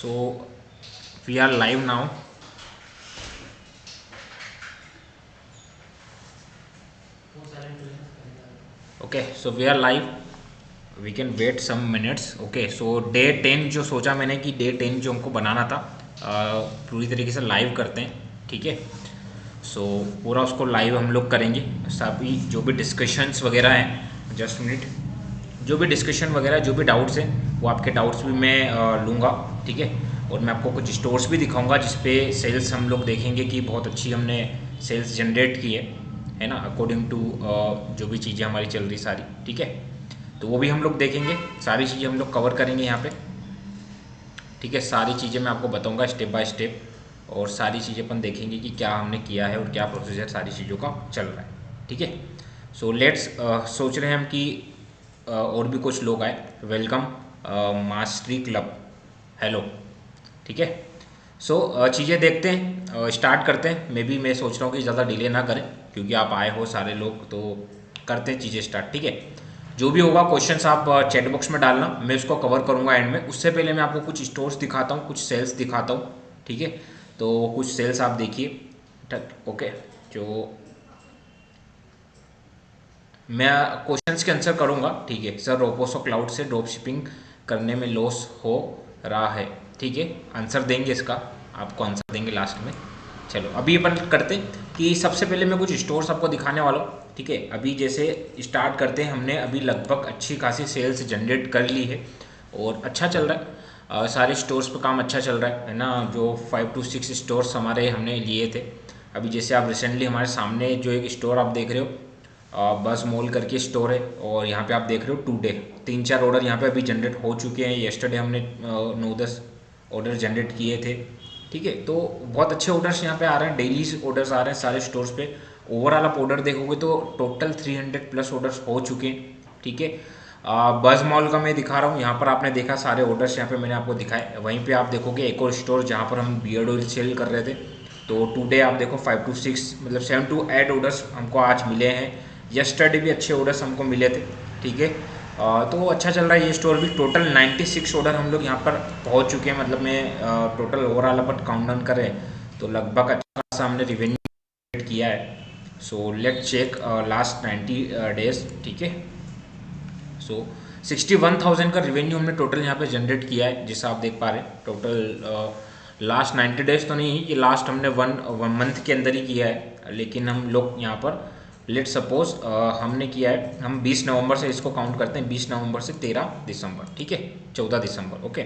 So we are live now. Okay, so we are live. We can wait some minutes. Okay, so day 10 जो सोचा मैंने कि day 10 जो हमको बनाना था पूरी तरीके से लाइव करते हैं, ठीक है। सो पूरा उसको लाइव हम लोग करेंगे। सभी जो भी डिस्कशंस वगैरह हैं, जस्ट मिनट, जो भी डिस्कशन वगैरह जो भी डाउट्स हैं वो आपके डाउट्स भी मैं लूँगा, ठीक है। और मैं आपको कुछ स्टोर्स भी दिखाऊंगा जिसपे सेल्स हम लोग देखेंगे कि बहुत अच्छी हमने सेल्स जनरेट की है ना, अकॉर्डिंग टू जो भी चीज़ें हमारी चल रही सारी, ठीक है। तो वो भी हम लोग देखेंगे, सारी चीज़ें हम लोग कवर करेंगे यहाँ पे, ठीक है। सारी चीज़ें मैं आपको बताऊंगा स्टेप बाय स्टेप, और सारी चीज़ें अपन देखेंगे कि क्या हमने किया है और क्या प्रोसीजर सारी चीज़ों का चल रहा है, ठीक है। सो लेट्स सोच रहे हैं हम कि और भी कुछ लोग आए। वेलकम मास्टरी क्लब, हेलो, ठीक है। सो चीज़ें देखते हैं, स्टार्ट करते हैं। मे बी मैं सोच रहा हूँ कि ज़्यादा डिले ना करें क्योंकि आप आए हो सारे लोग, तो करते हैं चीज़ें स्टार्ट, ठीक है। जो भी होगा क्वेश्चंस आप चैट बॉक्स में डालना, मैं उसको कवर करूँगा एंड में। उससे पहले मैं आपको कुछ स्टोर्स दिखाता हूँ, कुछ सेल्स दिखाता हूँ, ठीक है। तो कुछ सेल्स आप देखिए, ओके। जो मैं क्वेश्चंस के आंसर करूंगा, ठीक है। सर रोपोसो क्लाउड से ड्रॉप शिपिंग करने में लॉस हो रहा है, ठीक है। आंसर देंगे इसका, आपको आंसर देंगे लास्ट में। चलो अभी अपन करते हैं कि सबसे पहले मैं कुछ स्टोर्स आपको दिखाने वाला हूँ, ठीक है। अभी जैसे स्टार्ट करते हैं, हमने अभी लगभग अच्छी खासी सेल्स जनरेट कर ली है और अच्छा चल रहा है। सारे स्टोर्स पे काम अच्छा चल रहा है ना। जो 5 to 6 स्टोर्स हमारे हमने लिए थे, अभी जैसे आप रिसेंटली हमारे सामने जो एक स्टोर आप देख रहे हो, बस मॉल करके स्टोर है, और यहाँ पे आप देख रहे हो टुडे 3-4 ऑर्डर यहाँ पे अभी जनरेट हो चुके हैं। येस्टरडे हमने 9-10 ऑर्डर जनरेट किए थे, ठीक है। तो बहुत अच्छे ऑर्डर्स यहाँ पे आ रहे हैं, डेली ऑर्डर्स आ रहे हैं सारे स्टोर्स पे। ओवरऑल आप ऑर्डर देखोगे तो टोटल 300 प्लस ऑर्डर्स हो चुके हैं, ठीक है। बस मॉल का मैं दिखा रहा हूँ, यहाँ पर आपने देखा सारे ऑर्डर्स यहाँ पे मैंने आपको दिखाए। वहीं पे आप देखोगे एक और स्टोर जहाँ पर हम बियर्ड ऑयल सेल कर रहे थे। तो टुडे आप देखो 5 to 6 मतलब 7 to 8 ऑर्डर्स हमको आज मिले हैं। यस्टरडे भी अच्छे ऑर्डर्स हमको मिले थे, ठीक है। तो अच्छा चल रहा है ये स्टोर भी। टोटल 96 ऑर्डर हम लोग यहाँ पर पहुँच चुके हैं। मतलब मैं टोटल ओवरऑल अपन काउंट डाउन करें तो लगभग अच्छा खासा हमने रिवेन्यू किया है। So let check last 90 days, ठीक है। सो 61,000 का रिवेन्यू हमने टोटल यहाँ पे जनरेट किया है, जैसा आप देख पा रहे हैं। टोटल लास्ट 90 डेज तो नहीं, ये लास्ट हमने वन मंथ के अंदर ही किया है। लेकिन हम लोग यहाँ पर लेट सपोज हमने किया है, हम 20 नवंबर से इसको काउंट करते हैं, 20 नवंबर से 13 दिसंबर, ठीक है, 14 दिसंबर, ओके।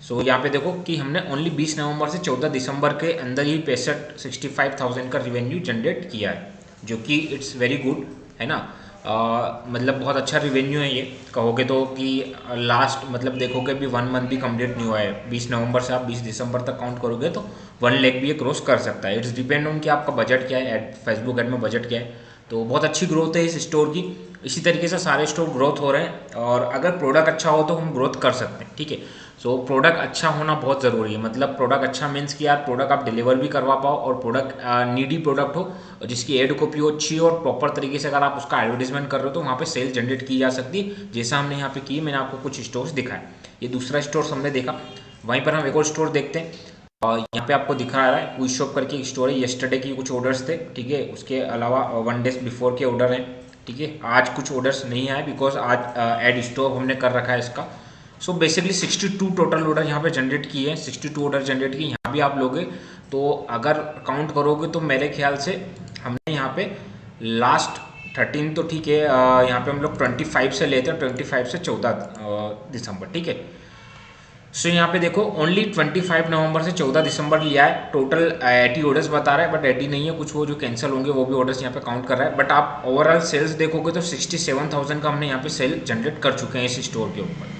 सो यहाँ पे देखो कि हमने ओनली 20 नवंबर से 14 दिसंबर के अंदर ही 65,000 का रिवेन्यू जनरेट किया है, जो कि इट्स वेरी गुड, है ना। मतलब बहुत अच्छा रिवेन्यू है ये कहोगे तो। कि लास्ट मतलब देखोगे भी 1 मंथ भी कंप्लीट नहीं हुआ है, 20 नवंबर से आप 20 दिसंबर तक काउंट करोगे तो 1 लाख भी ये क्रॉस कर सकता है। इट्स डिपेंड ऑन कि आपका बजट क्या है, फेसबुक एड में बजट क्या है। तो बहुत अच्छी ग्रोथ है इस स्टोर की। इसी तरीके से सारे स्टोर ग्रोथ हो रहे हैं, और अगर प्रोडक्ट अच्छा हो तो हम ग्रोथ कर सकते हैं, ठीक है। सो प्रोडक्ट अच्छा होना बहुत ज़रूरी है। मतलब प्रोडक्ट अच्छा मीन्स कि यार प्रोडक्ट आप डिलीवर भी करवा पाओ, और प्रोडक्ट नीडी प्रोडक्ट हो जिसकी एड कॉपी हो अच्छी हो, और प्रॉपर तरीके से अगर आप उसका एडवर्टीजमेंट कर रहे हो तो वहाँ पे सेल जनरेट की जा सकती है, जैसा हमने यहाँ पे की। मैंने आपको कुछ स्टोर्स दिखाए, ये दूसरा स्टोर हमने देखा। वहीं पर हम एक और स्टोर देखते हैं, और यहाँ पे आपको दिखा रहा है क्विक शॉप करके एक स्टोर है। येस्टरडे की कुछ ऑर्डर्स थे, ठीक है। उसके अलावा 1 डेज बिफोर के ऑर्डर हैं, ठीक है। आज कुछ ऑर्डर्स नहीं आए बिकॉज आज एड स्टॉप हमने कर रखा है इसका। सो बेसिकली 62 टोटल ऑर्डर यहाँ पे जनरेट किए हैं, 62 ऑर्डर जनरेट किए। यहाँ भी आप लोगे तो अगर काउंट करोगे तो मेरे ख्याल से हमने यहाँ पे लास्ट 13 तो ठीक है, यहाँ पे हम लोग 25 से लेते हैं, 25 से 14 दिसंबर, ठीक है। सो यहाँ पे देखो ओनली 25 नवंबर से 14 दिसंबर लिया है। टोटल 80 ऑर्डर्स बता रहा है, बट 80 नहीं है, कुछ वो जो कैंसिल होंगे वो भी ऑर्डर्स यहाँ पे काउंट कर रहा है। बट आप ओवरऑल सेल्स देखोगे तो 67,000 का हमने यहाँ पे सेल जनरेट कर चुके हैं इस स्टोर के ऊपर,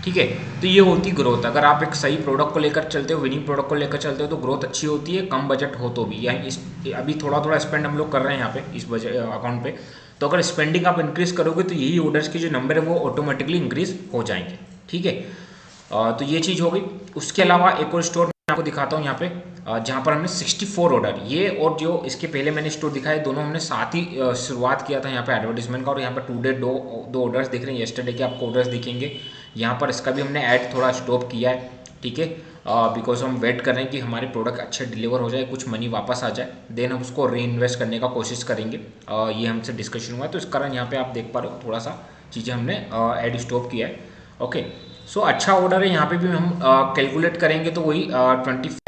ठीक है। तो ये होती ग्रोथ। अगर आप एक सही प्रोडक्ट को लेकर चलते हो, विनिंग प्रोडक्ट को लेकर चलते हो, तो ग्रोथ अच्छी होती है, कम बजट हो तो भी। यानी इस अभी थोड़ा थोड़ा स्पेंड हम लोग कर रहे हैं यहाँ पे इस बजट अकाउंट पे। तो अगर स्पेंडिंग आप इंक्रीज करोगे तो यही ऑर्डर्स के जो नंबर है वो ऑटोमेटिकली इंक्रीज हो जाएंगे, ठीक है। तो ये चीज़ हो गई। उसके अलावा एक और स्टोर मैं आपको दिखाता हूँ यहाँ पे, जहाँ पर हमने 64 ऑर्डर, ये और जो इसके पहले मैंने स्टोर दिखाया, दोनों हमने साथ ही शुरुआत किया था यहाँ पे एडवर्टीजमेंट का। और यहाँ पर टुडे दो ऑर्डर्स दिख रहे हैं, येस्टरडे के आपको ऑर्डर्स दिखेंगे। यहाँ पर इसका भी हमने ऐड थोड़ा स्टॉप किया है, ठीक है, बिकॉज हम वेट कर रहे हैं कि हमारे प्रोडक्ट अच्छे डिलीवर हो जाए, कुछ मनी वापस आ जाए, देन हम उसको री इन्वेस्ट करने का कोशिश करेंगे। ये हमसे डिस्कशन हुआ है, तो इस कारण यहाँ पे आप देख पा रहे हो थोड़ा सा चीज़ें हमने ऐड स्टॉप किया है। ओके, सो अच्छा ऑर्डर है। यहाँ पे भी हम कैलकुलेट करेंगे तो वही 25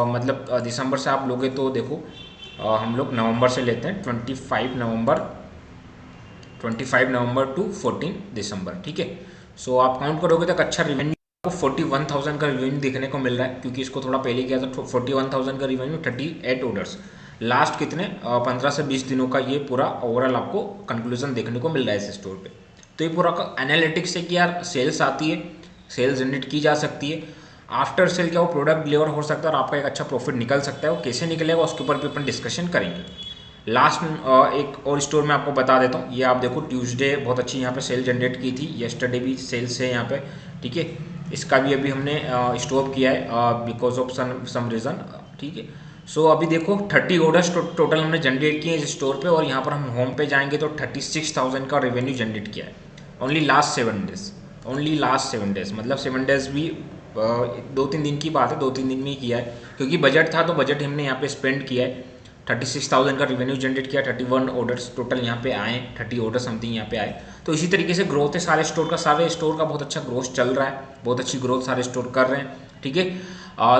मतलब दिसंबर से आप लोगे तो देखो हम लोग नवंबर से लेते हैं, 25 नवंबर टू 14 दिसंबर, ठीक है। सो आप काउंट करोगे तो अच्छा रिवेन्यू आपको 41,000 का रिवेन्यू देखने को मिल रहा है, क्योंकि इसको थोड़ा पहले किया था 41,000 का रिवेन्यू, 38 ऑर्डर्स लास्ट कितने 15 से 20 दिनों का, ये पूरा ओवरऑल आपको कंक्लूजन देखने को मिल रहा है इस स्टोर पे। तो ये पूरा एनालिटिक्स है कि यार सेल्स आती है, सेल्स जनरेट की जा सकती है, आफ्टर सेल क्या वो प्रोडक्ट डिलीवर हो सकता है और आपका एक अच्छा प्रॉफिट निकल सकता है। वो कैसे निकलेगा उसके ऊपर भी अपन डिस्कशन करेंगे। लास्ट एक और स्टोर में आपको बता देता हूँ, ये आप देखो ट्यूसडे बहुत अच्छी यहाँ पे सेल जनरेट की थी, येस्टरडे भी सेल्स है यहाँ पे, ठीक है। इसका भी अभी हमने स्टॉप किया है बिकॉज ऑफ सम रीज़न, ठीक है। सो अभी देखो 30 ऑर्डर्स टोटल हमने जनरेट किए इस स्टोर पे, और यहाँ पर हम होम पे जाएंगे तो 36,000 का रेवेन्यू जनरेट किया है only last 7 days, only last 7 days, मतलब 7 डेज भी 2-3 दिन की बात है, 2-3 दिन में ही किया है, क्योंकि बजट था तो बजट हमने यहाँ पे स्पेंड किया है। 36,000 का रेवेन्यू जनरेट किया, 31 ऑर्डर्स टोटल यहाँ पे आए, 30 ऑर्डर समथिंग यहाँ पे आए। तो इसी तरीके से ग्रोथ है सारे स्टोर का बहुत अच्छा ग्रोथ चल रहा है, बहुत अच्छी ग्रोथ सारे स्टोर कर रहे हैं, ठीक है।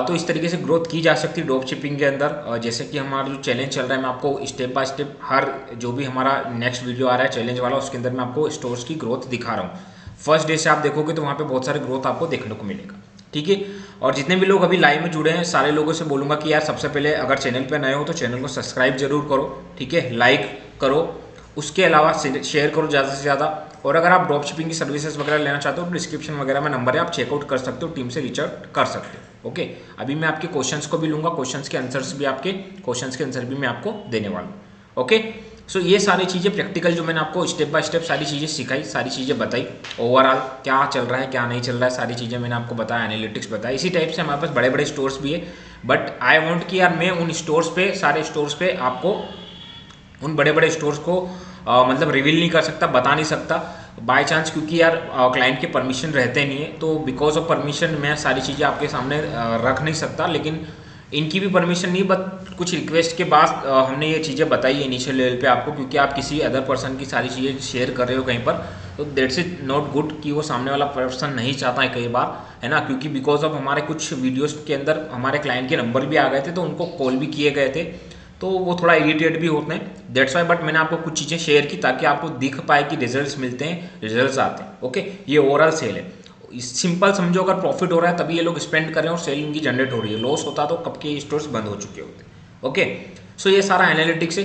तो इस तरीके से ग्रोथ की जा सकती है ड्रॉप शिपिंग के अंदर। जैसे कि हमारा जो चैलेंज चल रहा है, मैं आपको स्टेप बाय स्टेप हर जो भी हमारा नेक्स्ट वीडियो आ रहा है चैलेंज वाला, उसके अंदर मैं आपको स्टोर्स की ग्रोथ दिखा रहा हूँ। फर्स्ट डे से आप देखोगे तो वहाँ पे बहुत सारे ग्रोथ आपको देखने को मिलेगा, ठीक है। और जितने भी लोग अभी लाइव में जुड़े हैं सारे लोगों से बोलूँगा कि यार सबसे पहले अगर चैनल पे नए हो तो चैनल को सब्सक्राइब जरूर करो, ठीक है, लाइक करो, उसके अलावा शेयर करो ज़्यादा से ज़्यादा। और अगर आप ड्रॉप शिपिंग की सर्विसेज वगैरह लेना चाहते हो तो डिस्क्रिप्शन वगैरह में नंबर है, आप चेकआउट कर सकते हो, टीम से रीच आउट कर सकते हो। ओके, अभी मैं आपके क्वेश्चंस को भी लूँगा, क्वेश्चंस के आंसर भी मैं आपको देने वाला हूँ। ओके, सो ये सारी चीज़ें प्रैक्टिकल जो मैंने आपको स्टेप बाय स्टेप सारी चीज़ें सिखाई, सारी चीज़ें बताई, ओवरऑल क्या चल रहा है क्या नहीं चल रहा है, सारी चीज़ें मैंने आपको बताया, एनालिटिक्स बताया। इसी टाइप से हमारे पास बड़े बड़े स्टोर्स भी है, बट आई वांट कि यार मैं उन स्टोर्स पे, सारे स्टोर्स पे आपको उन बड़े बड़े स्टोर्स को मतलब रिवील नहीं कर सकता, बता नहीं सकता बाय चांस, क्योंकि यार क्लाइंट के परमिशन रहते नहीं है, तो बिकॉज ऑफ परमिशन मैं सारी चीज़ें आपके सामने रख नहीं सकता। लेकिन इनकी भी परमिशन नहीं, बट कुछ रिक्वेस्ट के बाद हमने ये चीज़ें बताई इनिशियल लेवल पे आपको, क्योंकि आप किसी अदर पर्सन की सारी चीज़ें शेयर कर रहे हो कहीं पर, तो दैट्स इज नॉट गुड कि वो सामने वाला पर्सन नहीं चाहता है कई बार, है ना, क्योंकि बिकॉज ऑफ हमारे कुछ वीडियोस के अंदर हमारे क्लाइंट के नंबर भी आ गए थे, तो उनको कॉल भी किए गए थे, तो वो थोड़ा इरिटेट भी होते हैं, दैट्स वाई। बट मैंने आपको कुछ चीज़ें शेयर की ताकि आपको दिख पाए कि रिजल्ट्स मिलते हैं, रिजल्ट्स आते हैं। ओके, ये ओवरऑल सेल है, सिंपल समझो, अगर प्रॉफिट हो रहा है तभी ये लोग स्पेंड कर रहे हैं और सेल इनकी जनरेट हो रही है, लॉस होता तो कब के स्टोर्स बंद हो चुके होते। ओके, सो ये सारा एनालिटिक्स है,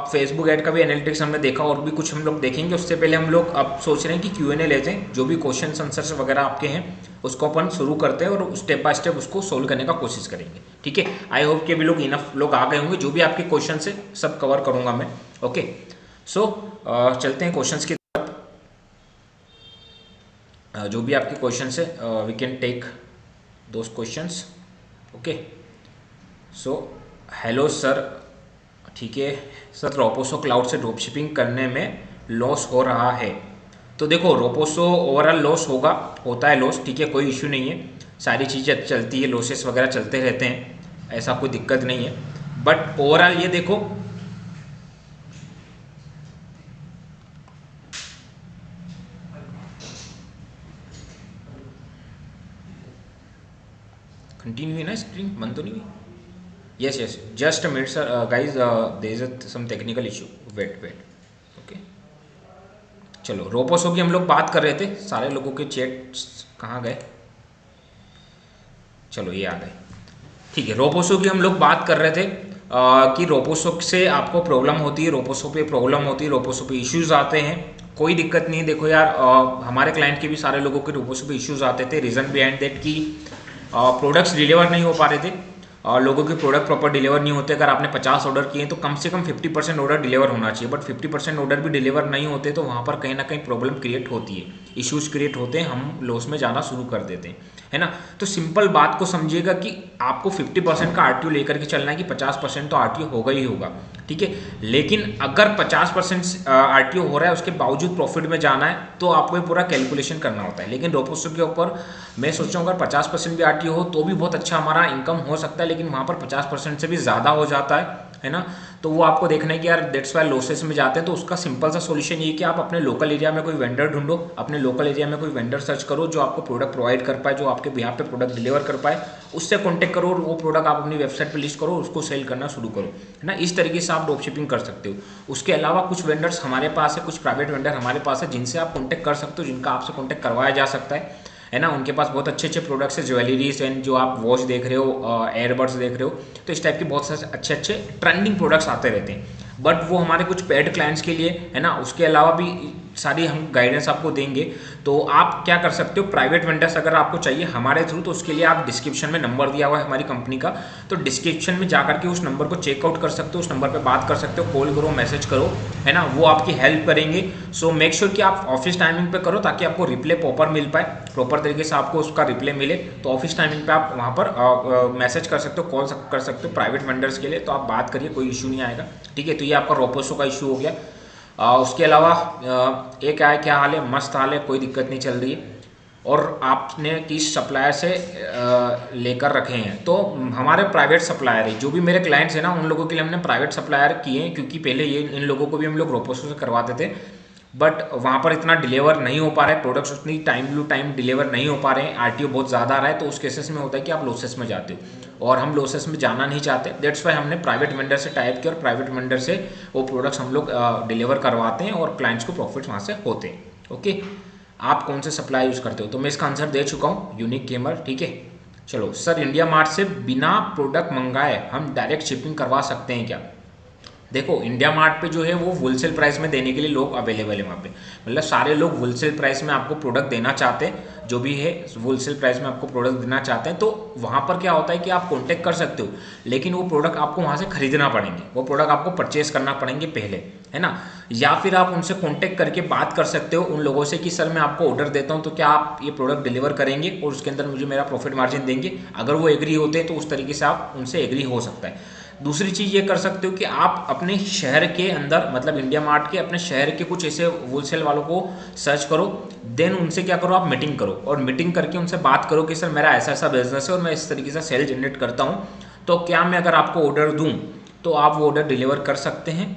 फेसबुक ऐड का भी एनालिटिक्स हमने देखा, और भी कुछ हम लोग देखेंगे। उससे पहले हम लोग अब सोच रहे हैं कि Q&A लेते हैं, जो भी क्वेश्चन आंसर्स वगैरह आपके हैं उसको अपन शुरू करते हैं और स्टेप बाय स्टेप उसको सोल्व करने का कोशिश करेंगे, ठीक है। आई होप कि अभी लोग इनफ लोग आ गए होंगे, जो भी आपके क्वेश्चन है सब कवर करूंगा मैं। ओके, सो चलते हैं क्वेश्चन की, जो भी आपके क्वेश्चंस है we can take those questions. Okay, so hello sir, ठीक है सर, रोपोसो क्लाउड से ड्रॉप शिपिंग करने में लॉस हो रहा है। तो देखो रोपोसो ओवरऑल लॉस होता है लॉस, ठीक है, कोई इशू नहीं है, सारी चीज़ें चलती है, लॉसेस वगैरह चलते रहते हैं, ऐसा कोई दिक्कत नहीं है। बट ओवरऑल ये देखो, कंटिन्यू है ना, स्क्रीन बंद तो नहीं हुई? Yes yes, just minute sir, guys there is some technical issue, wait. Okay, चलो रोपोसो की हम लोग बात कर रहे थे, सारे लोगों के चैट्स कहाँ गए? चलो ये आ गए, ठीक है। रोपोसो की हम लोग बात कर रहे थे कि रोपोसो से आपको प्रॉब्लम होती है, रोपोसो पे प्रॉब्लम होती है, रोपोसो पे इश्यूज आते हैं, कोई दिक्कत नहीं है। देखो यार हमारे क्लाइंट के भी सारे लोगों के रोपोसो पे इश्यूज आते थे, रीज़न बिहाइंड दैट कि प्रोडक्ट्स डिलीवर नहीं हो पा रहे थे, लोगों के प्रोडक्ट प्रॉपर डिलीवर नहीं होते। अगर आपने 50 ऑर्डर किए तो कम से कम 50% ऑर्डर डिलीवर होना चाहिए, बट 50% ऑर्डर भी डिलीवर नहीं होते, तो वहाँ पर कहीं ना कहीं प्रॉब्लम क्रिएट होती है। इश्यूज़ क्रिएट होते हैं, हम लॉस में जाना शुरू कर देते हैं, है ना। तो सिंपल बात को समझिएगा कि आपको 50% का आरटीओ लेकर के चलना है कि 50% तो आरटीओ होगा ही होगा, ठीक है। लेकिन अगर 50% आरटीओ हो रहा है उसके बावजूद प्रॉफिट में जाना है तो आपको ये पूरा कैलकुलेशन करना होता है। लेकिन रोपोसो के ऊपर मैं सोच रहा हूँ अगर 50% भी आरटीओ हो तो भी बहुत अच्छा हमारा इनकम हो सकता है, लेकिन वहाँ पर 50% से भी ज़्यादा हो जाता है ना। तो वो आपको देखना है कि यार दैट्स वाई लॉसेस में जाते हैं। तो उसका सिंपल सा सॉल्यूशन ये कि आप अपने लोकल एरिया में कोई वेंडर ढूंढो, अपने लोकल एरिया में कोई वेंडर सर्च करो जो आपको प्रोडक्ट प्रोवाइड कर पाए, जो आपके बिहाफ पे प्रोडक्ट डिलीवर कर पाए, उससे कॉन्टैक्ट करो और वो प्रोडक्ट आप अपनी वेबसाइट पे लिस्ट करो, उसको सेल करना शुरू करो, है ना। इस तरीके से आप ड्रॉप शिपिंग कर सकते हो। उसके अलावा कुछ वेंडर्स हमारे पास है, कुछ प्राइवेट वेंडर हमारे पास है जिनसे आप कॉन्टैक्ट कर सकते हो, जिनका आपसे कॉन्टैक्ट करवाया जा सकता है ना। उनके पास बहुत अच्छे अच्छे प्रोडक्ट्स है, ज्वेलरीज एंड जो आप वॉच देख रहे हो, एयरबड्स देख रहे हो, तो इस टाइप के बहुत सारे अच्छे अच्छे ट्रेंडिंग प्रोडक्ट्स आते रहते हैं। बट वो हमारे कुछ पेड क्लाइंट्स के लिए, है ना। उसके अलावा भी सारी हम गाइडेंस आपको देंगे। तो आप क्या कर सकते हो, प्राइवेट वेंडर्स अगर आपको चाहिए हमारे थ्रू, तो उसके लिए आप डिस्क्रिप्शन में नंबर दिया हुआ है हमारी कंपनी का, तो डिस्क्रिप्शन में जाकर के उस नंबर को चेकआउट कर सकते हो, उस नंबर पे बात कर सकते हो, कॉल करो, मैसेज करो, है ना। वो आपकी हेल्प करेंगे। सो मेक श्योर कि आप ऑफिस टाइमिंग पे करो ताकि आपको रिप्ले प्रॉपर मिल पाए, प्रॉपर तरीके से आपको उसका रिप्ले मिले। तो ऑफिस टाइमिंग पे आप वहाँ पर मैसेज कर सकते हो, कॉल कर सकते हो प्राइवेट वेंडर्स के लिए। तो आप बात करिए, कोई इशू नहीं आएगा, ठीक है। तो ये आपका रोपोसो का इशू हो गया। उसके अलावा एक आया, क्या हाल है, मस्त हाल है, कोई दिक्कत नहीं चल रही है। और आपने किस सप्लायर से लेकर रखे हैं, तो हमारे प्राइवेट सप्लायर है, जो भी मेरे क्लाइंट्स हैं ना उन लोगों के लिए हमने प्राइवेट सप्लायर किए हैं, क्योंकि पहले ये इन लोगों को भी हम लोग रोपोसो से करवाते थे, बट वहाँ पर इतना डिलीवर नहीं हो पा रहा है, प्रोडक्ट्स उतनी टाइम टू टाइम डिलीवर नहीं हो पा रहे हैं, आरटीओ बहुत ज़्यादा आ रहा है। तो उस केसेस में होता है कि आप लॉसेस में जाते हो और हम लॉसेस में जाना नहीं चाहते। दैट्स वाई हमने प्राइवेट वेंडर से टाइप किया और प्राइवेट वेंडर से वो प्रोडक्ट्स हम लोग डिलीवर करवाते हैं और क्लाइंट्स को प्रॉफिट्स वहाँ से होते हैं। ओके, आप कौन से सप्लाई यूज़ करते हो, तो मैं इसका आंसर दे चुका हूँ, यूनिक गेमर, ठीक है। चलो सर, इंडिया मार्ट से बिना प्रोडक्ट मंगाए हम डायरेक्ट शिपिंग करवा सकते हैं क्या? देखो, इंडिया मार्ट पे जो है वो होलसेल प्राइस में देने के लिए लोग अवेलेबल है वहाँ पे, मतलब सारे लोग होलसेल प्राइस में आपको प्रोडक्ट देना चाहते हैं, जो भी है होलसेल प्राइस में आपको प्रोडक्ट देना चाहते हैं। तो वहाँ पर क्या होता है कि आप कांटेक्ट कर सकते हो, लेकिन वो प्रोडक्ट आपको वहाँ से खरीदना पड़ेंगे, वो प्रोडक्ट आपको परचेस करना पड़ेंगे पहले, है ना। या फिर आप उनसे कांटेक्ट करके बात कर सकते हो उन लोगों से कि सर मैं आपको ऑर्डर देता हूँ, तो क्या आप ये प्रोडक्ट डिलीवर करेंगे और उसके अंदर मुझे मेरा प्रॉफिट मार्जिन देंगे। अगर वो एग्री होते हैं तो उस तरीके से आप उनसे एग्री हो सकता है। दूसरी चीज़ ये कर सकते हो कि आप अपने शहर के अंदर, मतलब इंडिया मार्ट के अपने शहर के कुछ ऐसे होलसेल वालों को सर्च करो, देन उनसे क्या करो, आप मीटिंग करो और मीटिंग करके उनसे बात करो कि सर मेरा ऐसा ऐसा बिजनेस है और मैं इस तरीके से सेल जनरेट करता हूँ, तो क्या मैं अगर आपको ऑर्डर दूँ तो आप वो ऑर्डर डिलीवर कर सकते हैं।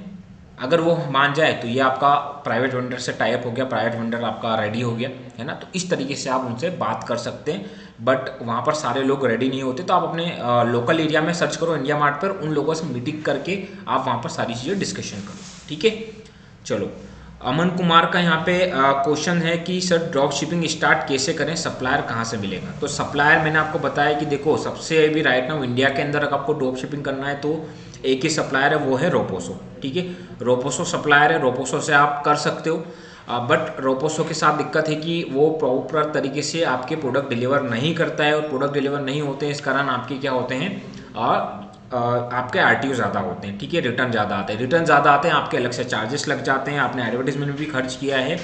अगर वो मान जाए तो ये आपका प्राइवेट वेंडर से टाइप हो गया, प्राइवेट वेंडर आपका रेडी हो गया, है ना। तो इस तरीके से आप उनसे बात कर सकते हैं, बट वहाँ पर सारे लोग रेडी नहीं होते। तो आप अपने लोकल एरिया में सर्च करो इंडिया मार्ट पर, उन लोगों से मीटिंग करके आप वहाँ पर सारी चीज़ें डिस्कशन करो, ठीक है। चलो, अमन कुमार का यहाँ पे क्वेश्चन है कि सर ड्रॉप शिपिंग स्टार्ट कैसे करें, सप्लायर कहाँ से मिलेगा। तो सप्लायर मैंने आपको बताया कि देखो, सबसे अभी राइट नाउ इंडिया के अंदर अगर आपको ड्रॉप शिपिंग करना है तो एक ही सप्लायर है, वो है रोपोसो, ठीक है। रोपोसो सप्लायर है, रोपोसो से आप कर सकते हो। बट रोपोसो के साथ दिक्कत है कि वो प्रॉपर तरीके से आपके प्रोडक्ट डिलीवर नहीं करता है, और प्रोडक्ट डिलीवर नहीं होते हैं इस कारण आपके क्या होते हैं, आपके आरटीओ ज़्यादा होते हैं, ठीक है। रिटर्न ज़्यादा आते हैं, रिटर्न ज़्यादा आते हैं, आपके अलग से चार्जेस लग जाते हैं, आपने एडवर्टीजमेंट में भी खर्च किया है।